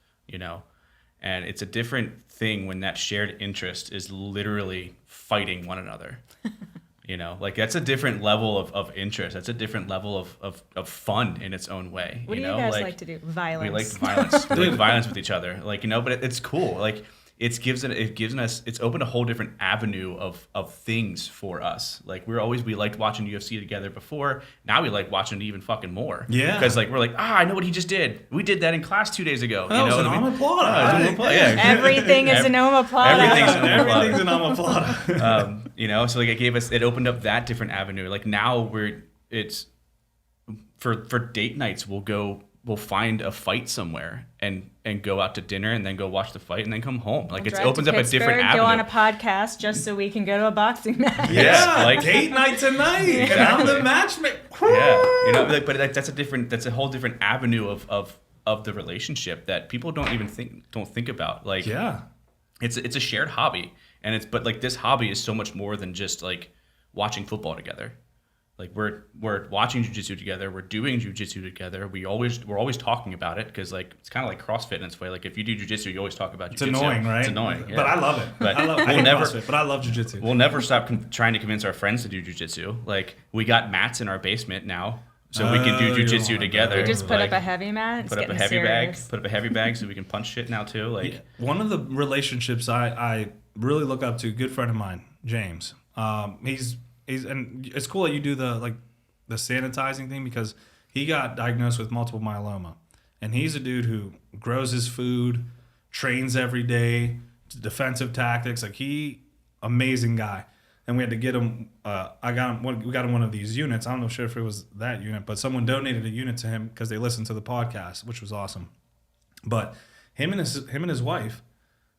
and it's a different thing when that shared interest is literally fighting one another. Like that's a different level of interest. That's a different level of fun in its own way. What do you guys like to do? Violence. We like violence. We like violence with each other. But it's cool. Like it's opened a whole different avenue of things for us. Like we liked watching UFC together before. Now we like watching it even fucking more. Yeah. Because like we're like, I know what he just did. We did that in class 2 days ago. That was an omoplata. Yeah. Everything is an omoplata. Everything's an omoplata. So like it opened up that different avenue. Like now it's for date nights we'll find a fight somewhere and go out to dinner and then go watch the fight and then come home. Like it opens up a different avenue. Go on a podcast just so we can go to a boxing match. Yeah, like date night tonight. Exactly. And I'm the matchmaker. Yeah, but that's a whole different avenue of the relationship that people don't think about. Like it's a shared hobby, but like this hobby is so much more than just like watching football together. Like we're watching jiu-jitsu together, we're doing jiu-jitsu together. We're always talking about it because like it's kind of like CrossFit in its way. Like if you do jiu-jitsu, you always talk about It's jiu-jitsu. annoying, right? It's annoying, yeah. But I love it. But I hate CrossFit, but I love jiu-jitsu. We'll never stop trying to convince our friends to do jiu-jitsu. Like we got mats in our basement now, so we can do jiu-jitsu together. We just put like, up a heavy mat. put up a heavy bag so we can punch shit now too. Like one of the relationships I really look up to, a good friend of mine, James. He's and it's cool that you do the sanitizing thing because he got diagnosed with multiple myeloma, and he's a dude who grows his food, trains every day, defensive tactics. Like amazing guy. And we had to get him. We got him one of these units. I'm not sure if it was that unit, but someone donated a unit to him because they listened to the podcast, which was awesome. But him and his wife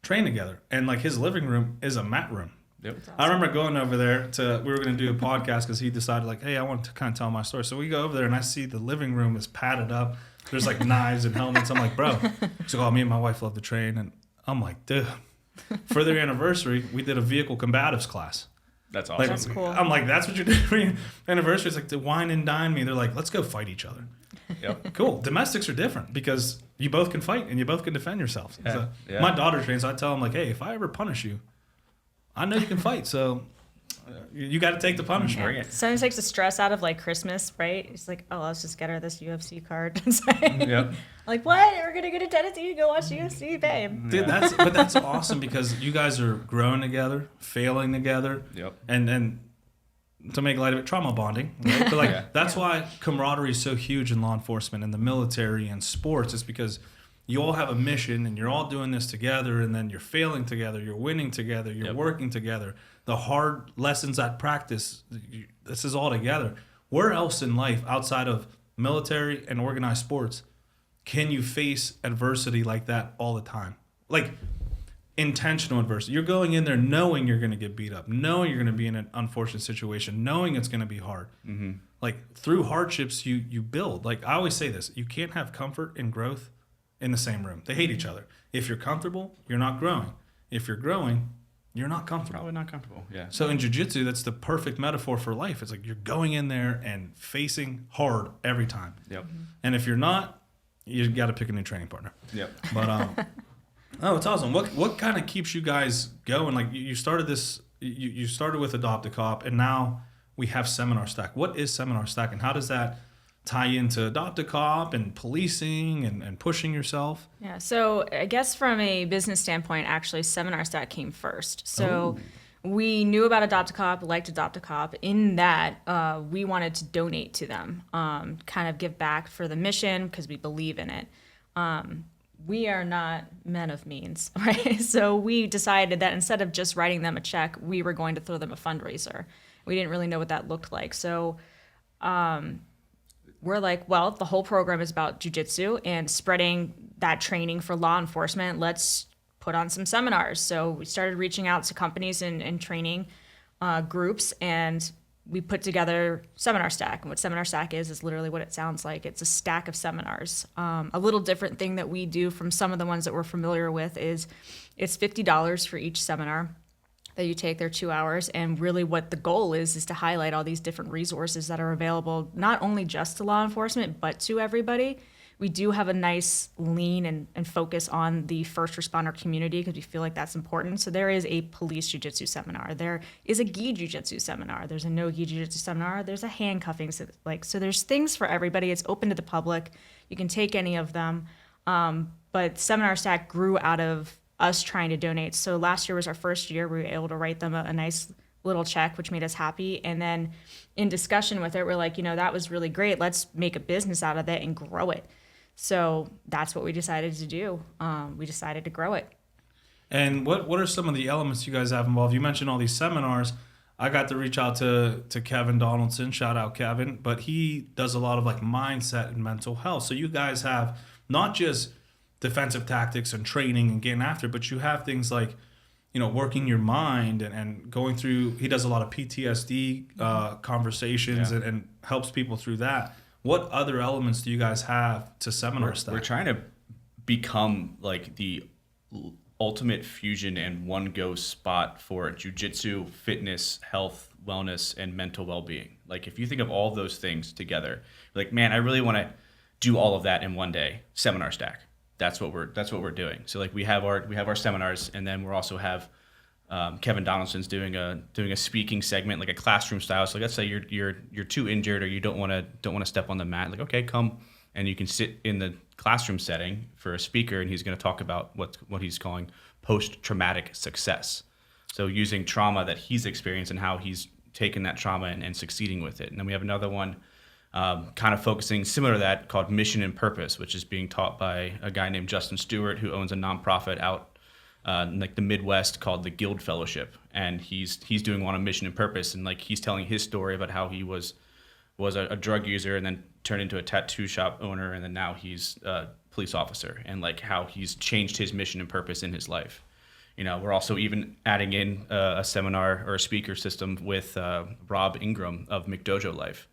train together, and like his living room is a mat room. Yep. Awesome. I remember going over there we were going to do a podcast because he decided like, hey, I want to kind of tell my story. So we go over there and I see the living room is padded up. There's like knives and helmets. I'm like, bro. He's like, oh, me and my wife love to train. And I'm like, dude, for their anniversary, we did a vehicle combatives class. that's Like, awesome. That's cool. I'm like, that's what you did for your anniversary. It's like to wine and dine me. They're like, let's go fight each other. Yep. Cool. Domestics are different because you both can fight and you both can defend yourselves. Yeah. So Yeah. my daughter trains, so I tell them like, hey, if I ever punish you, I know you can fight. So you got to take the punishment. Bring it. Sometimes takes the stress out of like Christmas, right? It's like, oh, let's just get her this UFC card. Yep. Like, what? We're gonna go to Tennessee to go watch UFC, babe. Dude, that's awesome because you guys are growing together, failing together, Yep. and to make light of it, trauma bonding. Right? But like Yeah. that's why camaraderie is so huge in law enforcement and the military and sports. It's because you all have a mission and you're all doing this together, and then you're failing together, you're winning together, you're Yep. working together. The hard lessons at practice, this is all together. Where else in life outside of military and organized sports can you face adversity like that all the time? Like intentional adversity. You're going in there knowing you're going to get beat up, knowing you're going to be in an unfortunate situation, knowing it's going to be hard. Mm-hmm. Like through hardships, you build. Like I always say this, you can't have comfort and growth in the same room. They hate each other. If you're comfortable, you're not growing. If you're growing, you're not comfortable. Probably not comfortable. Yeah. So in jiu-jitsu, that's the perfect metaphor for life. It's like you're going in there and facing hard every time. Yep. And if you're not, you got to pick a new training partner. Yep. But oh, it's awesome. What kind of keeps you guys going? Like you started this, you started with Adopt a Cop, and now we have Seminar Stack. What is Seminar Stack, and how does that tie into Adopt a Cop and policing and pushing yourself? Yeah, so I guess from a business standpoint, actually, Seminar Stack came first. So we knew about Adopt a Cop, liked Adopt a Cop. In that, we wanted to donate to them, kind of give back for the mission because we believe in it. We are not men of means, right? So we decided that instead of just writing them a check, we were going to throw them a fundraiser. We didn't really know what that looked like. So we're like, well, the whole program is about jiu-jitsu and spreading that training for law enforcement. Let's put on some seminars. So we started reaching out to companies and training groups, and we put together Seminar Stack. And what Seminar Stack is literally what it sounds like. It's a stack of seminars. A little different thing that we do from some of the ones that we're familiar with is it's $50 for each seminar that you take. They're 2 hours, and really what the goal is to highlight all these different resources that are available, not only just to law enforcement, but to everybody. We do have a nice lean and focus on the first responder community because we feel like that's important. So there is a police jiu-jitsu seminar. There is a gi jiu-jitsu seminar. There's a no gi jiu-jitsu seminar. There's a handcuffing. So there's things for everybody. It's open to the public. You can take any of them. But Seminar Stack grew out of us trying to donate. So last year was our first year. We were able to write them a nice little check, which made us happy. And then in discussion with it, we're like, that was really great. Let's make a business out of it and grow it. So that's what we decided to do. We decided to grow it. And what are some of the elements you guys have involved? You mentioned all these seminars. I got to reach out to Kevin Donaldson, shout out Kevin, but he does a lot of like mindset and mental health. So you guys have not just defensive tactics and training and getting after, but you have things like, working your mind and going through, he does a lot of PTSD conversations and helps people through that. What other elements do you guys have to Seminar Stack? We're trying to become like ultimate fusion and one go spot for jiu-jitsu, fitness, health, wellness, and mental well-being. Like if you think of all those things together, like, man, I really want to do all of that in one day. Seminar Stack. That's what we're doing. So like we have our seminars, and then we also have Kevin Donaldson's doing a speaking segment, like a classroom style. So let's say you're too injured or you don't want to step on the mat. Like, okay, come and you can sit in the classroom setting for a speaker, and he's going to talk about what he's calling post-traumatic success. So using trauma that he's experienced and how he's taken that trauma and succeeding with it. And then we have another one kind of focusing similar to that called Mission and Purpose, which is being taught by a guy named Justin Stewart, who owns a nonprofit out in like the Midwest called the Guild Fellowship. And he's doing one on mission and purpose. And like he's telling his story about how he was a drug user and then turned into a tattoo shop owner, and then now he's a police officer, and like how he's changed his mission and purpose in his life. You know, we're also even adding in a seminar or a speaker system with Rob Ingram of McDojo Life.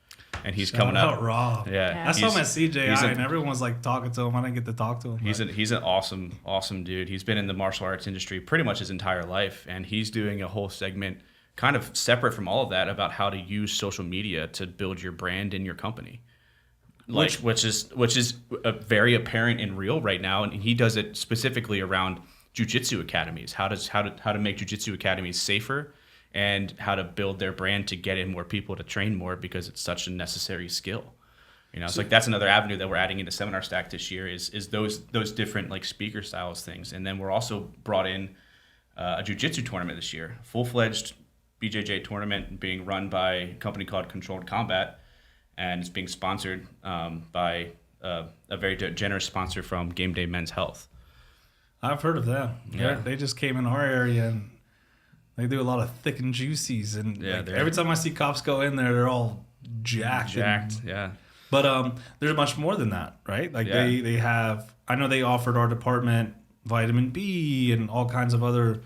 And he's coming up. Rob. Yeah. I saw him at CJI, and everyone was like talking to him. I didn't get to talk to him. He's an awesome dude. He's been in the martial arts industry pretty much his entire life, and he's doing a whole segment kind of separate from all of that about how to use social media to build your brand and your company. Which is very apparent and real right now, and he does it specifically around jiu-jitsu academies. How to make jiu-jitsu academies safer, and how to build their brand to get in more people to train more, because it's such a necessary skill. You know, it's like that's another avenue that we're adding into Seminar Stack this year is those different like speaker styles things. And then we're also brought in a jiu-jitsu tournament this year, full-fledged BJJ tournament being run by a company called Controlled Combat, and it's being sponsored by a very generous sponsor from Game Day Men's Health. I've heard of them. Yeah. They just came in our area, and they do a lot of thick and juicies. And like, every time I see cops go in there, they're all jacked. Yeah. But there's much more than that, right? Like Yeah. they have, I know they offered our department vitamin B and all kinds of other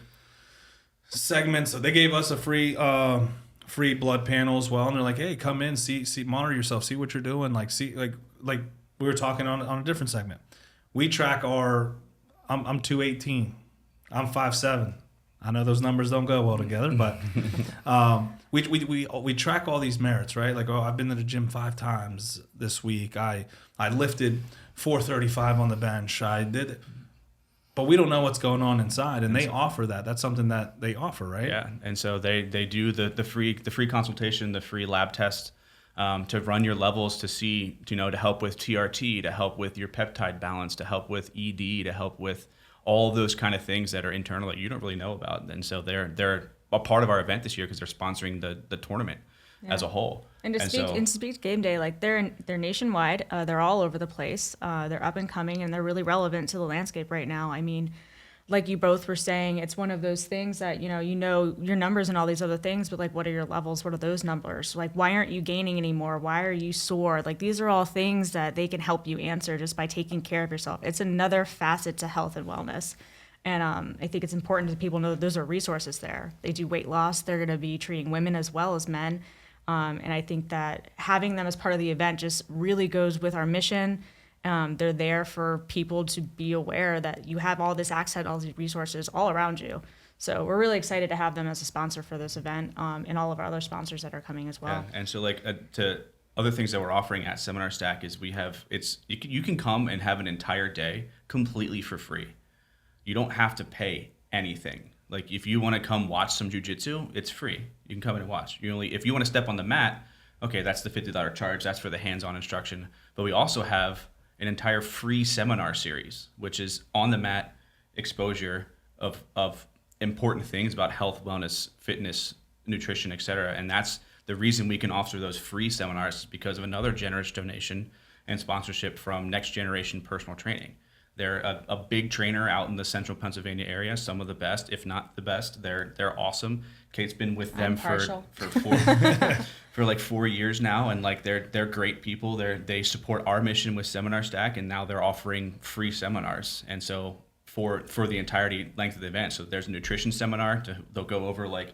segments. So they gave us a free blood panel as well, and they're like, hey, come in, see, monitor yourself, see what you're doing, like we were talking on a different segment. We track I'm 218, I'm 5'7". I know those numbers don't go well together, but we track all these merits, right? Like, oh, I've been to the gym 5 times this week. I lifted 435 on the bench. I did. But we don't know what's going on inside, and they offer that. That's something that they offer, right? Yeah, and so they do the free consultation, the free lab test to run your levels to see, to help with TRT, to help with your peptide balance, to help with ED, to help with all those kind of things that are internal that you don't really know about. And so they're a part of our event this year because they're sponsoring the tournament as a whole. And to speak Game Day, like they're nationwide. They're all over the place. They're up and coming, and they're really relevant to the landscape right now. I mean, like you both were saying, it's one of those things that, you know your numbers and all these other things, but like, what are your levels? What are those numbers? Like, why aren't you gaining anymore? Why are you sore? Like, these are all things that they can help you answer just by taking care of yourself. It's another facet to health and wellness. And I think it's important that people know that those are resources there. They do weight loss. They're going to be treating women as well as men. And I think that having them as part of the event just really goes with our mission. They're there for people to be aware that you have all this access, all these resources all around you. So we're really excited to have them as a sponsor for this event, and all of our other sponsors that are coming as well. Yeah. And so to other things that we're offering at Seminar Stack is you can come and have an entire day completely for free. You don't have to pay anything. Like, if you want to come watch some jiu-jitsu, it's free. You can come in and watch. If you want to step on the mat, okay, that's the $50 charge. That's for the hands-on instruction. But we also have an entire free seminar series, which is on the mat exposure of important things about health, wellness, fitness, nutrition, etc. And that's the reason we can offer those free seminars, is because of another generous donation and sponsorship from Next Generation Personal Training. They're a big trainer out in the central Pennsylvania area, some of the best, if not the best. They're awesome. Kate's been with them for like 4 years now, and like they're great people. They support our mission with Seminar Stack, and now they're offering free seminars. And so for the entirety length of the event, so there's a nutrition seminar. They'll go over like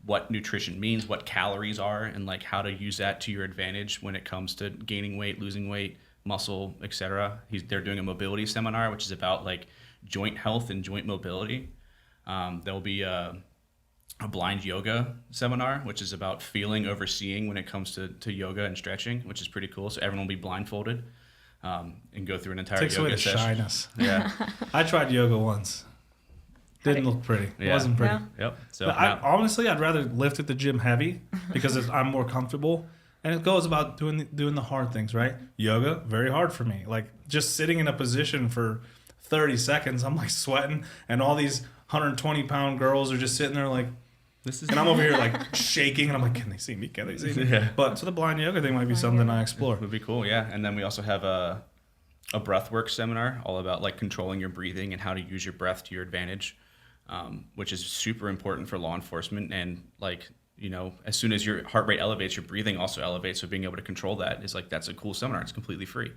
what nutrition means, what calories are, and like how to use that to your advantage when it comes to gaining weight, losing weight, muscle, etc. They're doing a mobility seminar, which is about like joint health and joint mobility. There'll be a blind yoga seminar, which is about feeling over seeing when it comes to yoga and stretching, which is pretty cool. So everyone will be blindfolded and go through an entire Takes away yoga the session. shyness. Yeah. I tried yoga once. Didn't look pretty. It Yeah. wasn't pretty. No? Yep. So But honestly, I'd rather lift at the gym heavy because I'm more comfortable. And it goes about doing the hard things, right? Yoga, very hard for me. Like just sitting in a position for 30 seconds, I'm like sweating, and all these 120-pound girls are just sitting there like, this is and I'm over here like shaking, and I'm like, can they see me? Can they see me? Yeah. But so the blind yoga thing might be something I explore. would be cool. Yeah. And then we also have a breathwork seminar all about like controlling your breathing and how to use your breath to your advantage, which is super important for law enforcement. And like, you know, as soon as your heart rate elevates, your breathing also elevates. So being able to control that is like, that's a cool seminar. It's completely free.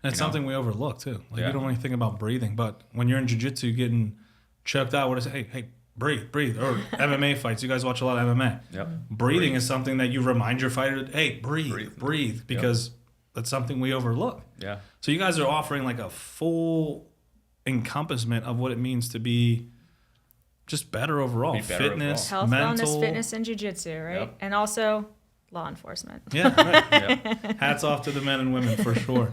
And it's something we overlook too. Like Yeah. you don't really think about breathing, but when you're in jiu-jitsu getting choked out, what is it? Hey, breathe. Or MMA fights. You guys watch a lot of MMA. Yep. Breathing is something that you remind your fighter, hey, breathe, because that's something we overlook. Yeah. So you guys are offering like a full encompassment of what it means to be just better overall. Be better fitness, Health, mental. wellness, fitness, and jiu-jitsu, right? Yep. And also law enforcement. Yeah, right. Yep. Hats off to the men and women for sure.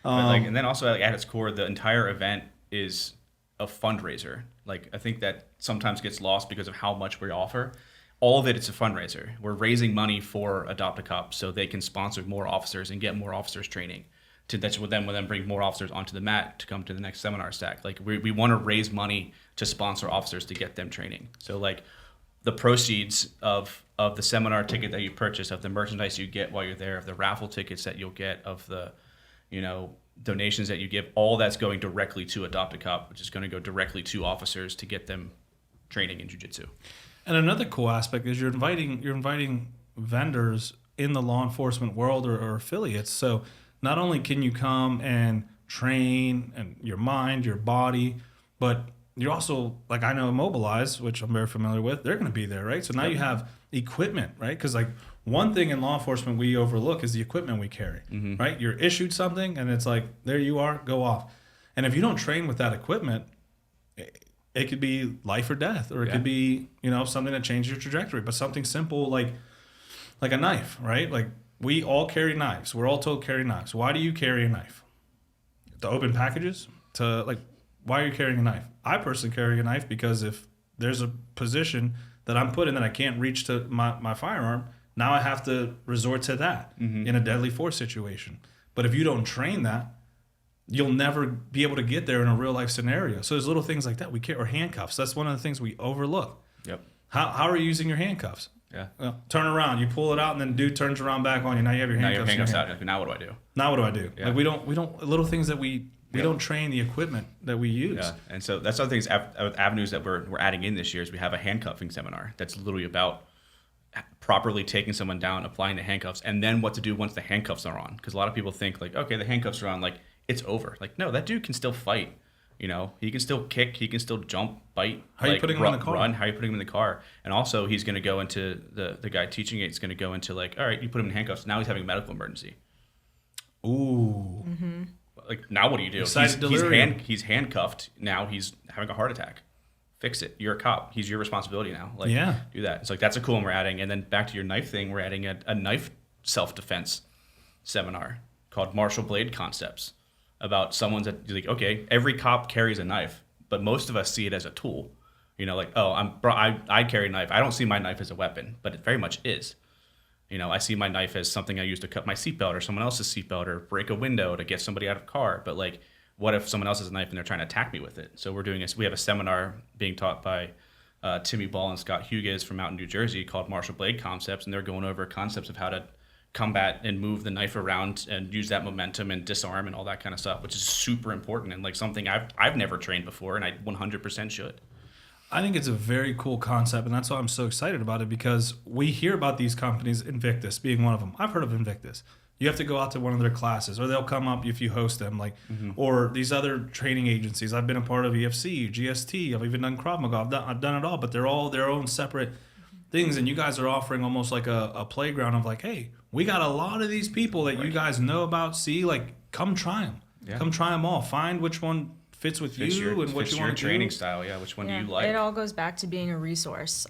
But like, and then also like at its core, the entire event is a fundraiser. Like I think that sometimes gets lost because of how much we offer. All of it's a fundraiser. We're raising money for Adopt a Cop so they can sponsor more officers and get more officers training. That will then bring more officers onto the mat to come to the next seminar stack. Like we want to raise money to sponsor officers to get them training. So like the proceeds of the seminar ticket that you purchase, of the merchandise you get while you're there, of the raffle tickets that you'll get, of the, you know, donations that you give, all that's going directly to Adopt a Cop, which is going to go directly to officers to get them training in jiu-jitsu. And another cool aspect is you're inviting vendors in the law enforcement world or affiliates. So not only can you come and train and your mind, your body, but you're also, like I know Mobilize, which I'm very familiar with, they're going to be there, right? So now you have equipment, right? Because like one thing in law enforcement we overlook is the equipment we carry, right? You're issued something and it's like, there you are, go off. And if you don't train with that equipment, it could be life or death, or it could be, you know, something that changes your trajectory. But something simple like a knife, right? Like we all carry knives. We're all told carry knives. Why do you carry a knife? To open packages? To like, why are you carrying a knife? I personally carry a knife because if there's a position that I'm put in that I can't reach to my firearm, now I have to resort to that in a deadly force situation. But if you don't train that, you'll never be able to get there in a real life scenario. So there's little things like that we carry, or handcuffs. That's one of the things we overlook. Yep. How are you using your handcuffs? Yeah. Turn around, you pull it out, and then dude turns around back on you. Now you have your Now handcuffs. your in your handcuffs hand. out. Now what do I do? Now what do I do? Yeah. Like we don't little things that we don't train the equipment that we use. Yeah, and so that's other things, avenues that we're adding in this year is we have a handcuffing seminar that's literally about properly taking someone down, applying the handcuffs, and then what to do once the handcuffs are on. Because a lot of people think like, okay, the handcuffs are on, like it's over. Like no, that dude can still fight. You know, he can still kick, he can still jump, bite. How are you putting him in the car? Run. How are you putting him in the car? And also, he's going to go into the guy teaching it. He's going to go into like, all right, you put him in handcuffs. Now he's having a medical emergency. Ooh. Like now, what do you do? Excited delirium. He's handcuffed. Now he's having a heart attack. Fix it. You're a cop. He's your responsibility now. Like, Yeah. do that. It's like that's a cool one we're adding. And then back to your knife thing, we're adding a knife self-defense seminar called Martial Blade Concepts, about someone's like, okay, every cop carries a knife, but most of us see it as a tool. You know, like, oh, I carry a knife. I don't see my knife as a weapon, but it very much is. You know, I see my knife as something I use to cut my seatbelt or someone else's seatbelt or break a window to get somebody out of a car. But like, what if someone else has a knife and they're trying to attack me with it? So we have a seminar being taught by Timmy Ball and Scott Hughes from out in New Jersey called Martial Blade Concepts, and they're going over concepts of how to combat and move the knife around and use that momentum and disarm and all that kind of stuff, which is super important and like something I've never trained before, and I 100% should. I think it's a very cool concept, and that's why I'm so excited about it, because we hear about these companies, Invictus being one of them. I've heard of Invictus. You have to go out to one of their classes, or they'll come up if you host them, like, or these other training agencies. I've been a part of EFC, GST. I've even done Krav Maga. I've done it all, but they're all their own separate things, and you guys are offering almost like a playground of like, hey, we got a lot of these people that you guys know about, see, like, come try them. Yeah. Come try them all. Find which one fits with Fits you and what fits you your want to training do. style. Yeah, which one Yeah, do you like? it all goes back to being a resource.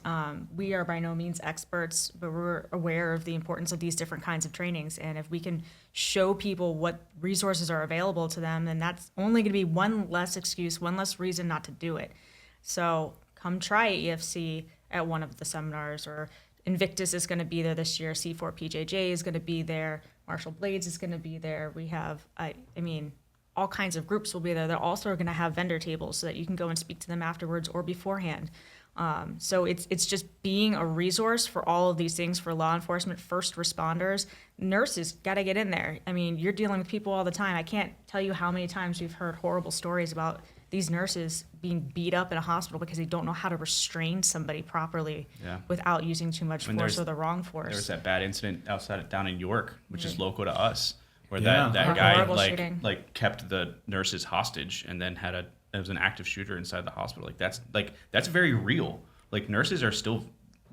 We are by no means experts, but we're aware of the importance of these different kinds of trainings. And if we can show people what resources are available to them, then that's only going to be one less excuse, one less reason not to do it. So come try EFC at one of the seminars, or Invictus is going to be there this year. C4PJJ is going to be there. Marshall Blades is going to be there. We have, I mean, all kinds of groups will be there. They're also going to have vendor tables so that you can go and speak to them afterwards or beforehand. So it's just being a resource for all of these things for law enforcement, first responders, nurses. Got to get in there. I mean, you're dealing with people all the time. I can't tell you how many times we've heard horrible stories about these nurses being beat up in a hospital because they don't know how to restrain somebody properly without using too much force or the wrong force. There was that bad incident down in York, which is local to us, where Yeah. that guy Horrible shooting. like kept the nurses hostage and then it was an active shooter inside the hospital. That's very real. Like, nurses are still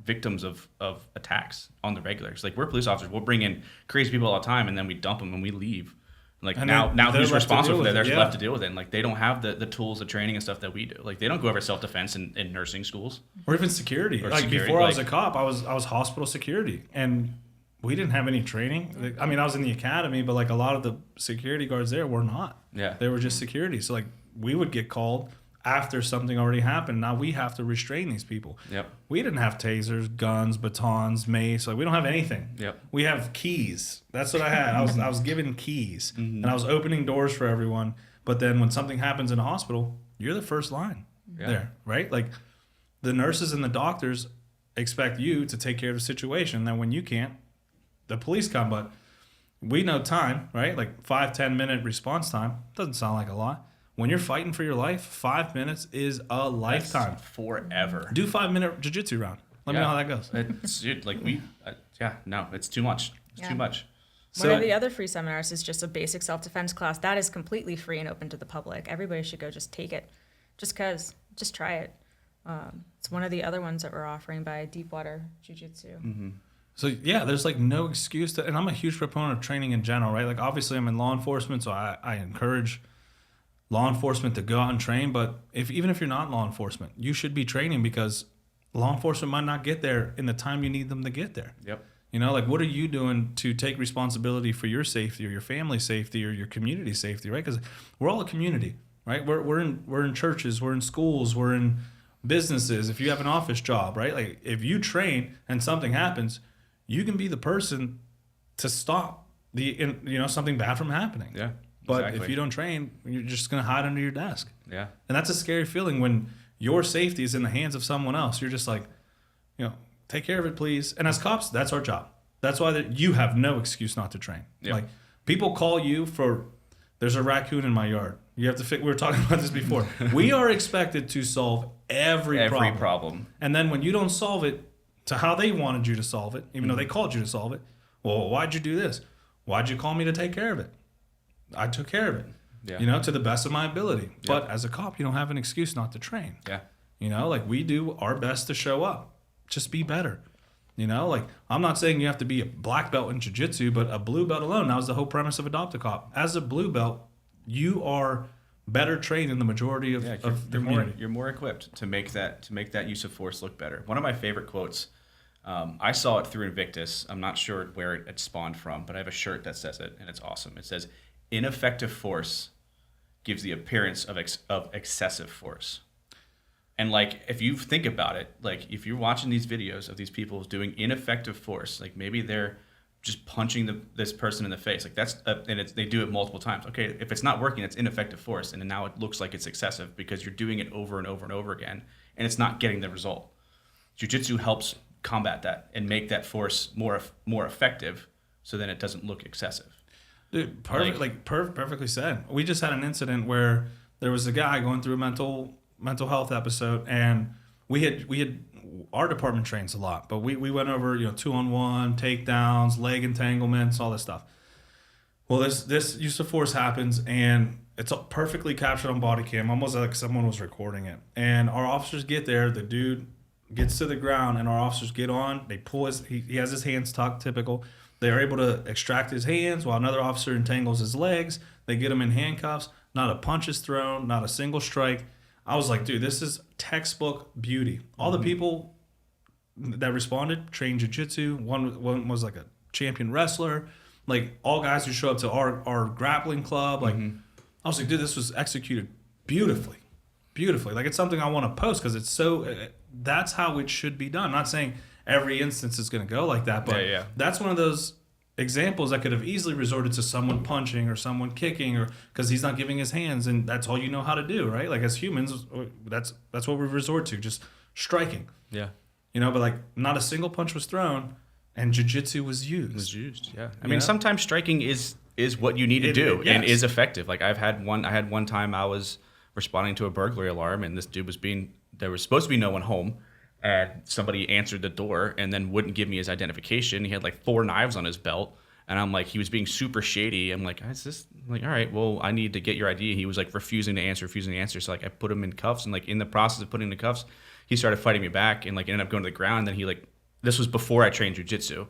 victims of attacks on the regulars. Like, we're police officers, we'll bring in crazy people all the time and then we dump them and we leave. Like, And now they're who's left to responsible deal for that? with They're it, left to deal with it. And, like, they don't have the tools, the training and stuff that we do. Like, they don't go over self-defense in nursing schools. Or even security. Or Like, security, before I was like- a cop, I was hospital security, and we didn't have any training. I mean, I was in the academy, but like a lot of the security guards there were not. Yeah. They were just security. So like, we would get called after something already happened. Now we have to restrain these people. Yep. We didn't have tasers, guns, batons, mace. Like, we don't have anything. Yep. We have keys. That's what I had. I was given keys, and I was opening doors for everyone. But then when something happens in a hospital, you're the first line there, right? Like, the nurses and the doctors expect you to take care of the situation. Then when you can't, the police come. But we know time, right? Like 5-10 minute response time doesn't sound like a lot. When you're fighting for your life, 5 minutes is a lifetime. That's forever. Do 5-minute jiu-jitsu round. Let me know how that goes. It's it's too much. It's too much. One of the other free seminars is just a basic self-defense class. That is completely free and open to the public. Everybody should go just take it. Just try it. It's one of the other ones that we're offering by Deepwater Jiu Jitsu. So yeah, there's like no excuse to, and I'm a huge proponent of training in general, right? Like, obviously I'm in law enforcement, so I encourage law enforcement to go out and train. But even if you're not law enforcement, you should be training, because law enforcement might not get there in the time you need them to get there. Yep. You know, like, what are you doing to take responsibility for your safety or your family's safety or your community safety, right? Because we're all a community, right? We're in churches, we're in schools, we're in businesses. If you have an office job, right? Like, if you train and something happens, you can be the person to stop something bad from happening. Yeah. But exactly. if you don't train, you're just going to hide under your desk. Yeah. And that's a scary feeling when your safety is in the hands of someone else. You're just like, take care of it, please. And as cops, that's our job. That's why you have no excuse not to train. Yep. Like, people call you for, there's a raccoon in my yard. You have to we were talking about this before. We are expected to solve every problem. And then when you don't solve it to how they wanted you to solve it, even though they called you to solve it, well, why'd you do this? Why'd you call me to take care of it? I took care of it, to the best of my ability. Yeah. But as a cop, you don't have an excuse not to train. Yeah. Like, we do our best to show up. Just be better. Like, I'm not saying you have to be a black belt in jiu-jitsu, but a blue belt alone. That was the whole premise of Adopt a Cop. As a blue belt, you are better trained than the majority of the community. You're more equipped to make that use of force look better. One of my favorite quotes, I saw it through Invictus. I'm not sure where it spawned from, but I have a shirt that says it, and it's awesome. It says, "Ineffective force gives the appearance of excessive force." And like, if you think about it, like, if you're watching these videos of these people doing ineffective force, like, maybe they're just punching this person in the face, like, they do it multiple times. Okay, if it's not working, it's ineffective force, and then now it looks like it's excessive because you're doing it over and over and over again, and it's not getting the result. Jiu-Jitsu helps combat that and make that force more effective, so then it doesn't look excessive. Dude, perfectly said. We just had an incident where there was a guy going through a mental health episode, and we had our department trains a lot, but we went over 2-on-1 takedowns, leg entanglements, all this stuff. Well, this use of force happens, and it's perfectly captured on body cam, almost like someone was recording it. And our officers get there, the dude gets to the ground, and our officers get on. They pull he has his hands tucked, typical. They are able to extract his hands while another officer entangles his legs. They get him in handcuffs. Not a punch is thrown, not a single strike. I was like, dude, this is textbook beauty. All the people that responded trained jiu-jitsu. One was like a champion wrestler. Like all guys who show up to our grappling club. Like I was like, dude, this was executed beautifully. Like it's something I want to post because it's so. That's how it should be done. I'm not saying every instance is going to go like that, but that's one of those examples that could have easily resorted to someone punching or someone kicking, or because he's not giving his hands, and that's all you know how to do, right? Like as humans, that's what we resort to, just striking. Yeah. But like not a single punch was thrown, and jiu-jitsu was used. Yeah. I mean, sometimes striking is what you need to do and is effective. Like I had one time I was responding to a burglary alarm, and this dude there was supposed to be no one home, and somebody answered the door and then wouldn't give me his identification. He had like 4 knives on his belt, and I'm like, he was being super shady. I'm like, is this like, all right, well, I need to get your ID. He was like refusing to answer. So like I put him in cuffs, and like in the process of putting him in cuffs, he started fighting me back and like ended up going to the ground. And then he like, this was before I trained jiu-jitsu.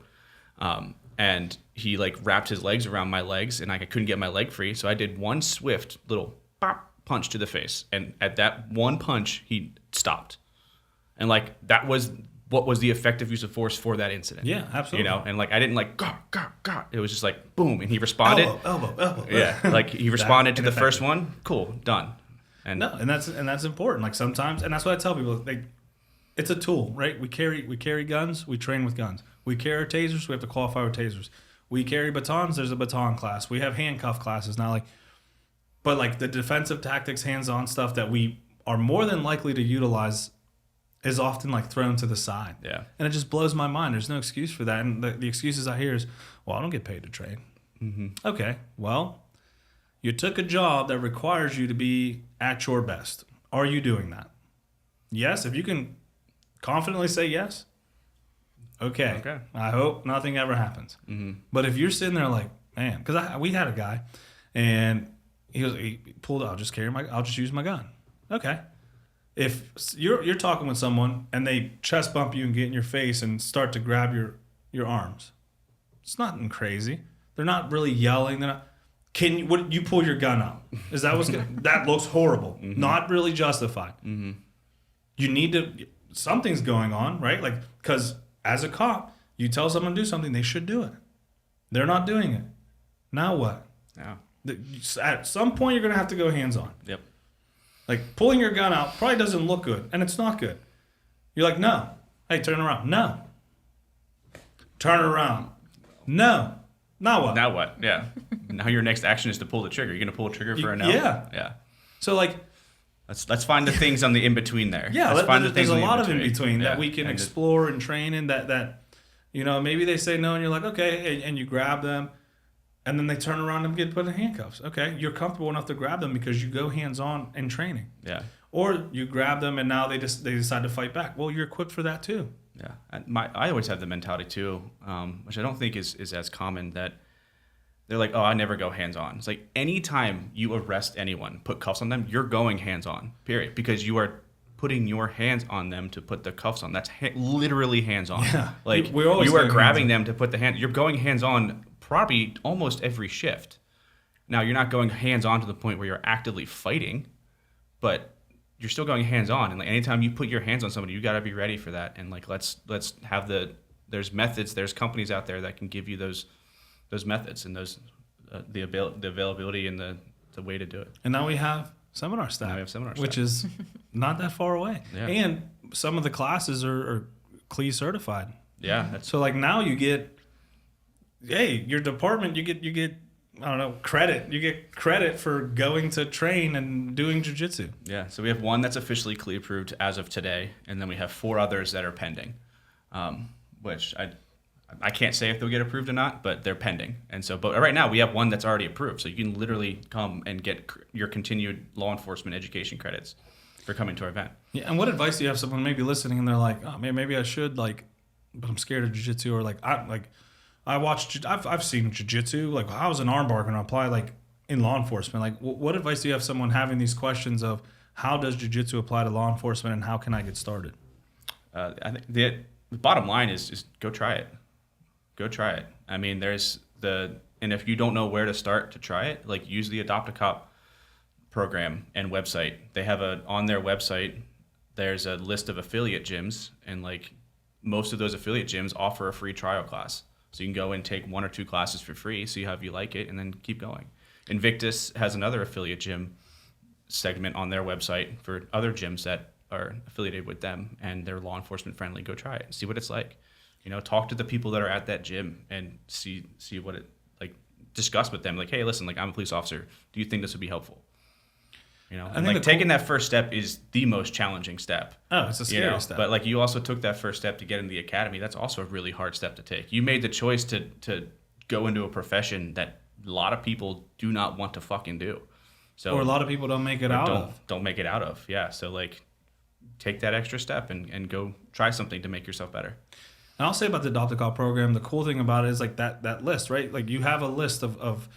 And he like wrapped his legs around my legs, and I couldn't get my leg free. So I did one swift little pop punch to the face. And at that one punch, he stopped. And like, that was what was the effective use of force for that incident. Yeah, absolutely. And like, I didn't like, God. It was just like, boom. And he responded. Elbow. Yeah. Like he responded to the first one. Cool. Done. And that's important. Like sometimes, and that's what I tell people, like, it's a tool, right? We carry guns. We train with guns. We carry tasers. We have to qualify with tasers. We carry batons. There's a baton class. We have handcuff classes now. But like the defensive tactics, hands-on stuff that we are more than likely to utilize is often like thrown to the side. Yeah. And it just blows my mind. There's no excuse for that. And the excuses I hear is, well, I don't get paid to train. Mm-hmm. Okay. Well, you took a job that requires you to be at your best. Are you doing that? Yes. If you can confidently say yes, okay. I hope nothing ever happens. Mm-hmm. But if you're sitting there like, man, because we had a guy, and he pulled out, I'll just use my gun. Okay. If you're talking with someone and they chest bump you and get in your face and start to grab your arms, it's nothing crazy. They're not really yelling. They're not. You pull your gun out? Is that what's that looks horrible? Mm-hmm. Not really justified. Mm-hmm. You need to. Something's going on, right? Like, because as a cop, you tell someone to do something, they should do it. They're not doing it. Now what? Yeah. At some point, you're going to have to go hands-on. Yep. Like, pulling your gun out probably doesn't look good, and it's not good. You're like, no. Hey, turn around. No. Turn around. No. Now what? Now what? Yeah. Now your next action is to pull the trigger. You're going to pull a trigger for a no? Yeah. Yeah. So, like... Let's find the things on the in-between there. Yeah, let's find the things there's a lot of in-between that we can and explore and train in that maybe they say no, and you're like, okay, and you grab them, and then they turn around and get put in handcuffs. Okay, you're comfortable enough to grab them because you go hands-on in training. Yeah. Or you grab them and now they decide to fight back. Well, you're equipped for that too. Yeah. I always have the mentality too, which I don't think is as common, that they're like, oh, I never go hands-on. It's like anytime you arrest anyone, put cuffs on them, you're going hands-on, period. Because you are putting your hands on them to put the cuffs on. That's literally hands-on. Yeah. Like, you are grabbing them to put the hand. You're going hands-on probably almost every shift. Now, you're not going hands-on to the point where you're actively fighting, but you're still going hands-on. And like anytime you put your hands on somebody, you got to be ready for that. And like, let's have there's methods, there's companies out there that can give you those methods and those the availability and the way to do it. And now we have seminar staff. Which is not that far away. Yeah. And some of the classes are CLE certified. Yeah. So like now you get, hey, your department, you get I don't know, credit. You get credit for going to train and doing jiu-jitsu. Yeah. So we have one that's officially CLE approved as of today, and then we have 4 others that are pending, which I can't say if they'll get approved or not, but they're pending. And so, but right now we have one that's already approved. So you can literally come and get your continued law enforcement education credits for coming to our event. Yeah. And what advice do you have someone maybe listening and they're like, oh man, maybe I should, like, but I'm scared of jiu-jitsu, or I've seen jiu-jitsu. Like, I was an armbar and I apply like in law enforcement. Like, what advice do you have someone having these questions of how does jiu-jitsu apply to law enforcement and how can I get started? I think the bottom line is go try it. Go try it. I mean, and if you don't know where to start to try it, like use the Adopt a Cop program and website, they have on their website, there's a list of affiliate gyms, and like most of those affiliate gyms offer a free trial class. So you can go and take 1 or 2 classes for free, see how you like it, and then keep going. Invictus has another affiliate gym segment on their website for other gyms that are affiliated with them, and they're law enforcement friendly. Go try it and see what it's like. You know, talk to the people that are at that gym and see what it like. Discuss with them, like, hey, listen, like, I'm a police officer. Do you think this would be helpful? You know, and like taking that first step is the most challenging step. Oh, it's a scary step. But like, you also took that first step to get in the academy. That's also a really hard step to take. You made the choice to go into a profession that a lot of people do not want to fucking do. So, or a lot of people don't make it out of. Don't make it out of. Yeah. So like, take that extra step and go try something to make yourself better. And I'll say about the Adopt a Cop program, the cool thing about it is like that list, right? Like you have a list of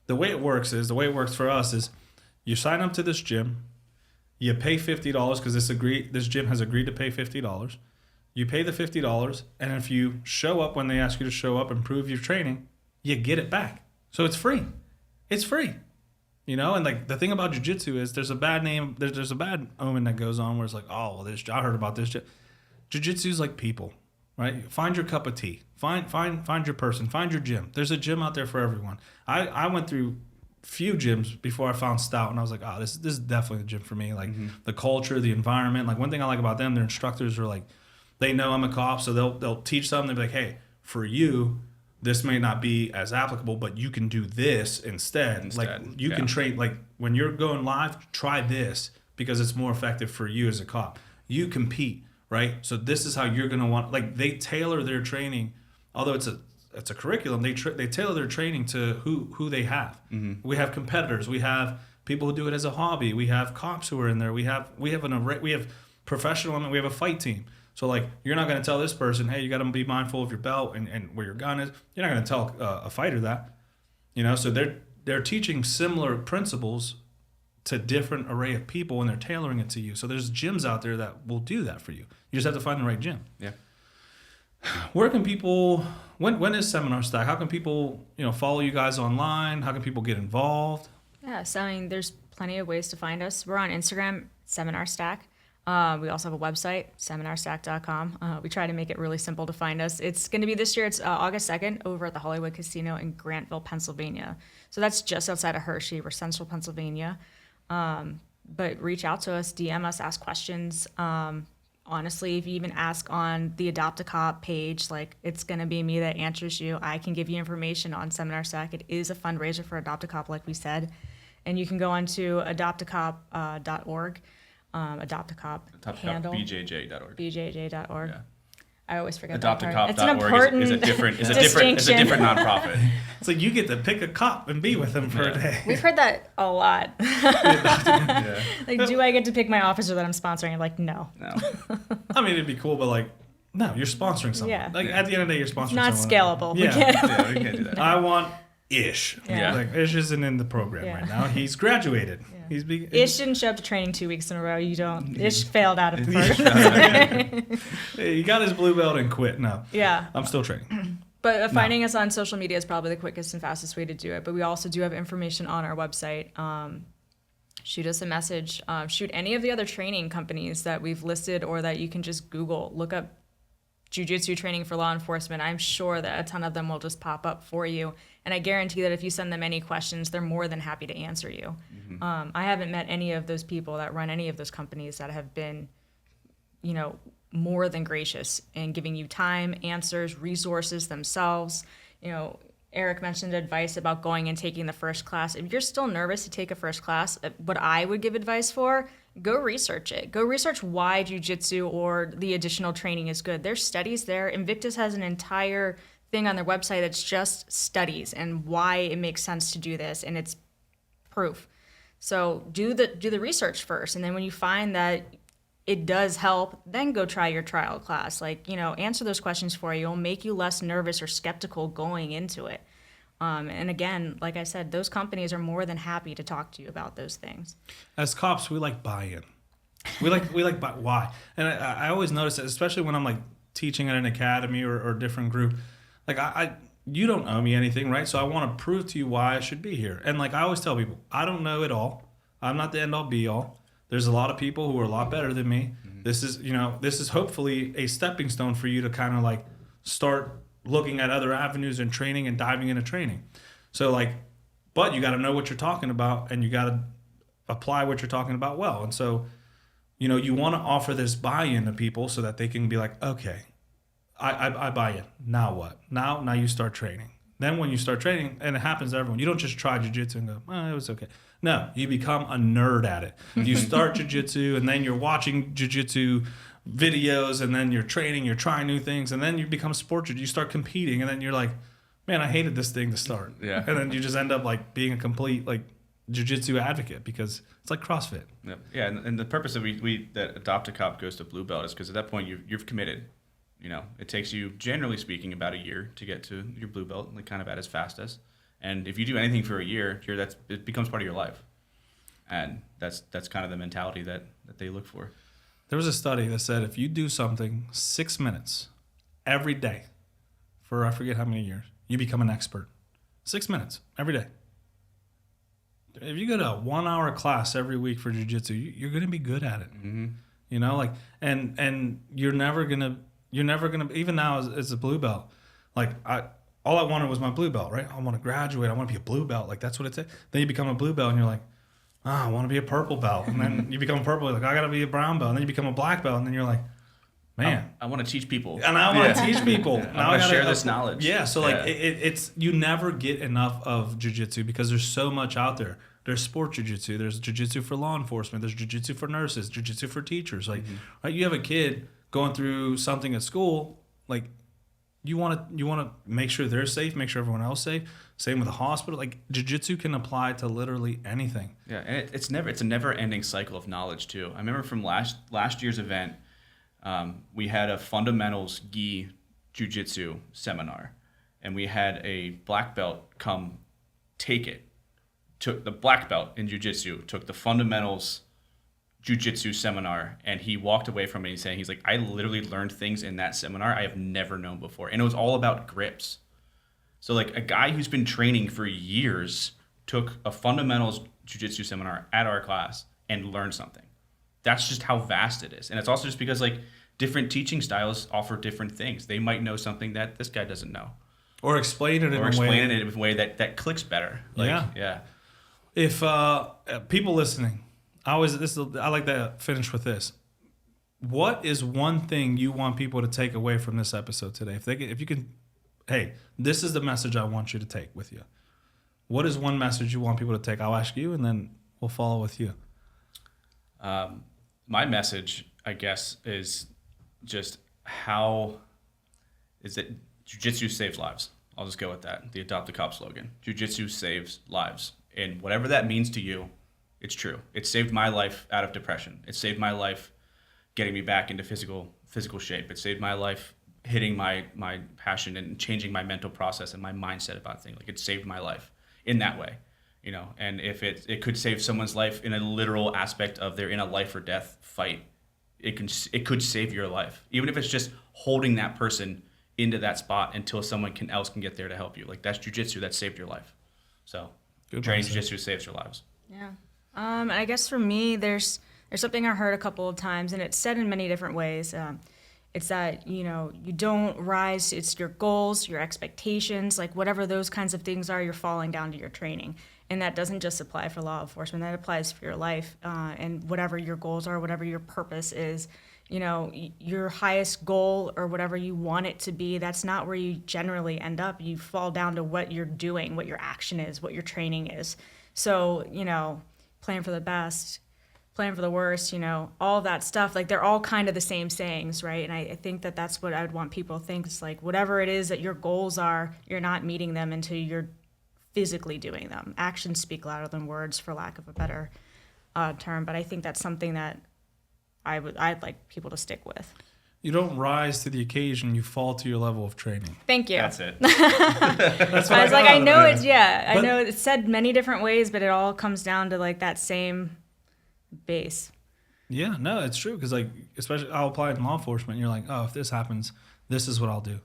the way it works for us is you sign up to this gym, you pay $50 because this gym has agreed to pay $50. You pay the $50, and if you show up when they ask you to show up and prove your training, you get it back. So it's free. It's free. You know, and like the thing about jiu-jitsu is there's a bad name, there's a bad omen that goes on where it's like, oh, well, I heard about this. Jiu-jitsu is like people. Right? Find your cup of tea. Find your person. Find your gym. There's a gym out there for everyone. I went through few gyms before I found Stout, and I was like, oh, this is definitely the gym for me. Like the culture, the environment. Like one thing I like about them, their instructors are like, they know I'm a cop, so they'll teach something. They'll be like, hey, for you, this may not be as applicable, but you can do this instead. Like you can train. Like when you're going live, try this because it's more effective for you as a cop. You compete. Right, so this is how you're gonna want. Like they tailor their training, although it's a curriculum. They tailor their training to who they have. Mm-hmm. We have competitors. We have people who do it as a hobby. We have cops who are in there. We have an array. We have professional. We have a fight team. So like you're not gonna tell this person, hey, you got to be mindful of your belt and where your gun is. You're not gonna tell a fighter that. You know, so they're teaching similar principles to different array of people, and they're tailoring it to you. So there's gyms out there that will do that for you. You just have to find the right gym. Yeah. Where can people? When is Seminar Stack? How can people, follow you guys online? How can people get involved? Yeah, so I mean, there's plenty of ways to find us. We're on Instagram, Seminar Stack. We also have a website, seminarstack.com. We try to make it really simple to find us. It's going to be this year. It's August 2nd over at the Hollywood Casino in Grantville, Pennsylvania. So that's just outside of Hershey. We're central Pennsylvania. But reach out to us, DM us, ask questions. Honestly, if you even ask on the Adopt a Cop page, like it's going to be me that answers you. I can give you information on Seminar Stack. It is a fundraiser for Adopt a Cop, like we said. And you can go on to adoptacop.org. Adopt a Cop handle. BJJ.org. BJJ.org. Yeah. I always forget that part. Adoptacop.org It's an important is a different nonprofit. It's like you get to pick a cop and be with them for a day. We've heard that a lot. Yeah. Like, do I get to pick my officer that I'm sponsoring? I'm like, no. I mean, it'd be cool, but like, no, you're sponsoring someone. Yeah. Like at the end of the day, you're sponsoring Not someone. scalable. Yeah. We can't do that. I want Ish. Yeah. Like Ish isn't in the program right now. He's graduated. Yeah. He's Ish didn't show up to training 2 weeks in a row. You don't. Ish failed out of the first. He got his blue belt and quit. No. Yeah. I'm still training. But finding us on social media is probably the quickest and fastest way to do it. But we also do have information on our website. Shoot us a message. Shoot any of the other training companies that we've listed, or that you can just Google. Look up Jiu Jitsu training for law enforcement. I'm sure that a ton of them will just pop up for you. And I guarantee that if you send them any questions, they're more than happy to answer you. Mm-hmm. I haven't met any of those people that run any of those companies that have been, more than gracious in giving you time, answers, resources themselves. Eric mentioned advice about going and taking the first class. If you're still nervous to take a first class, what I would give advice for, go research it. Go research why jiu-jitsu or the additional training is good. There's studies there. Invictus has an entire thing on their website that's just studies and why it makes sense to do this, and it's proof. So do the research first, and then when you find that it does help, then go try your trial class. Answer those questions for you. It'll make you less nervous or skeptical going into it. And again, like I said, those companies are more than happy to talk to you about those things. As cops, we like buy-in. We like why? And I always notice that, especially when I'm like teaching at an academy or a different group. Like you don't owe me anything, right? So I want to prove to you why I should be here. And like I always tell people, I don't know it all. I'm not the end all be all. There's a lot of people who are a lot better than me. This is hopefully a stepping stone for you to kind of like start looking at other avenues in training and diving into training. So like, but you got to know what you're talking about, and you got to apply what you're talking about well. And so, you want to offer this buy-in to people so that they can be like, okay, I buy in. Now what? Now you start training. Then when you start training, and it happens to everyone, you don't just try jiu-jitsu and go, it was okay. No, you become a nerd at it. You start jiu-jitsu, and then you're watching jiu-jitsu videos, and then you're training, you're trying new things, and then you become sport jiu-jitsu. You start competing, and then you're like, man, I hated this thing to start. Yeah. And then you just end up like being a complete like jiu-jitsu advocate, because it's like CrossFit. Yeah, and the purpose that that Adopt a Cop goes to blue belt is because at that point you've committed. It takes you, generally speaking, about a year to get to your blue belt, like kind of at its fastest. And if you do anything for a year, it becomes part of your life. And that's kind of the mentality that they look for. There was a study that said if you do something 6 minutes every day for I forget how many years, you become an expert. 6 minutes every day. If you go to a 1 hour class every week for jiu-jitsu, you're going to be good at it. Mm-hmm. And you're never going to, even now as a blue belt, like all I wanted was my blue belt, right? I want to graduate. I want to be a blue belt. Like that's what it takes. Then you become a blue belt and you're like, I want to be a purple belt. And then you become purple. Like I got to be a brown belt. And then you become a black belt. And then you're like, man, I want to teach people. And I want to teach people. I want to share this knowledge. Yeah. So like it's you never get enough of jiu-jitsu because there's so much out there. There's sport jiu-jitsu. There's jiu-jitsu for law enforcement. There's jiu-jitsu for nurses. Jiu-jitsu for teachers. Like, right, you have a kid going through something at school. Like, you want to make sure they're safe, make sure everyone else is safe. Same with the hospital. Like, jiu-jitsu can apply to literally anything. Yeah, and it's a never-ending cycle of knowledge too. I remember from last year's event, we had a fundamentals gi jiu-jitsu seminar, and we had a black belt come take it. Took the black belt in jiu-jitsu, took the fundamentals jiu-jitsu seminar, and he walked away from it and he's like, I literally learned things in that seminar I have never known before. And it was all about grips. So like a guy who's been training for years took a fundamentals jiu-jitsu seminar at our class and learned something. That's just how vast it is. And it's also just because like different teaching styles offer different things. They might know something that this guy doesn't know. Or explain it in a way that clicks better. Yeah. If people listening, I like to finish with this. What is one thing you want people to take away from this episode today? If you can, hey, this is the message I want you to take with you. What is one message you want people to take? I'll ask you, and then we'll follow with you. My message, I guess, is just how is that jiu-jitsu saves lives. I'll just go with that. The Adopt a Cop slogan. Jiu-jitsu saves lives. And whatever that means to you, it's true. It saved my life out of depression. It saved my life getting me back into physical shape. It saved my life hitting my passion and changing my mental process and my mindset about things. Like it saved my life in that way, And if it could save someone's life in a literal aspect of they're in a life or death fight, it could save your life. Even if it's just holding that person into that spot until someone else can get there to help you. Like that's jiu-jitsu that saved your life. So training jiu-jitsu saves your lives. Yeah. I guess for me, there's something I heard a couple of times, and it's said in many different ways. It's that, you don't rise. It's your goals, your expectations, like whatever those kinds of things are, you're falling down to your training. And that doesn't just apply for law enforcement. That applies for your life and whatever your goals are, whatever your purpose is. Your highest goal or whatever you want it to be, that's not where you generally end up. You fall down to what you're doing, what your action is, what your training is. So, plan for the best, plan for the worst, all that stuff. Like they're all kind of the same sayings, right? And I think that that's what I would want people to think. It's like whatever it is that your goals are, you're not meeting them until you're physically doing them. Actions speak louder than words, for lack of a better term. But I think that's something that I'd like people to stick with. You don't rise to the occasion, you fall to your level of training. Thank you. That's it. That's what I was like, I know it's, But, I know it's said many different ways, but it all comes down to like that same base. Yeah, no, it's true. Because like, especially I'll apply it in law enforcement. And you're like, oh, if this happens, this is what I'll do.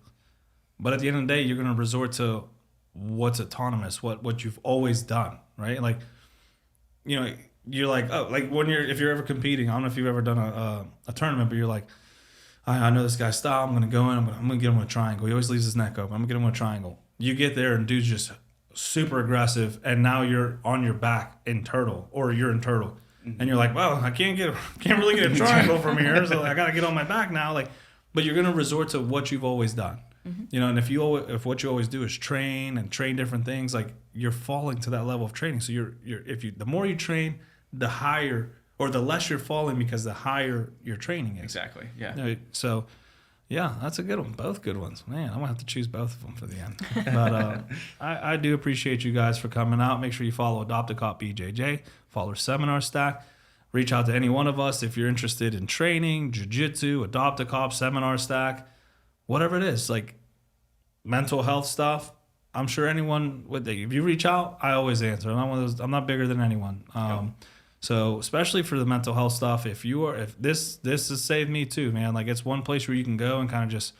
But at the end of the day, you're going to resort to what's autonomous, what you've always done, right? Like, you're like, oh, like if you're ever competing, I don't know if you've ever done a tournament, but you're like, I know this guy's style. I'm going to go in. I'm going to get him with a triangle. He always leaves his neck open. I'm going to get him with a triangle. You get there and dude's just super aggressive, and now you're on your back in turtle, or you're in turtle, and you're like, well, I can't really get a triangle from here, so I got to get on my back now. Like, but you're going to resort to what you've always done, you know. And if what you always do is train different things, like you're falling to that level of training. So the more you train, the higher or the less you're falling because the higher your training is. Exactly. Yeah. You know, so. Yeah, that's a good one. Both good ones. Man, I'm going to have to choose both of them for the end. But I do appreciate you guys for coming out. Make sure you follow Adopt a Cop BJJ. Follow Seminar Stack. Reach out to any one of us if you're interested in training, jiu-jitsu, Adopt a Cop, Seminar Stack, whatever it is, like mental health stuff. I'm sure anyone would. If you reach out, I always answer. I'm not one of those. I'm not bigger than anyone. So especially for the mental health stuff, if this has saved me too, man. Like, it's one place where you can go and kind of just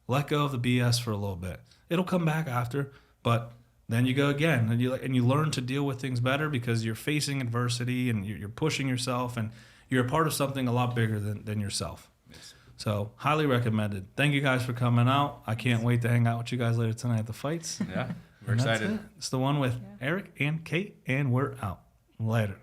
let go of the BS for a little bit. It'll come back after, but then you go again, and you learn to deal with things better because you're facing adversity and you're pushing yourself, and you're a part of something a lot bigger than yourself. Yes. So highly recommended. Thank you guys for coming out. I can't wait to hang out with you guys later tonight at the fights. Yeah, we're excited. It's the one with Eric and Kate, and we're out. Later.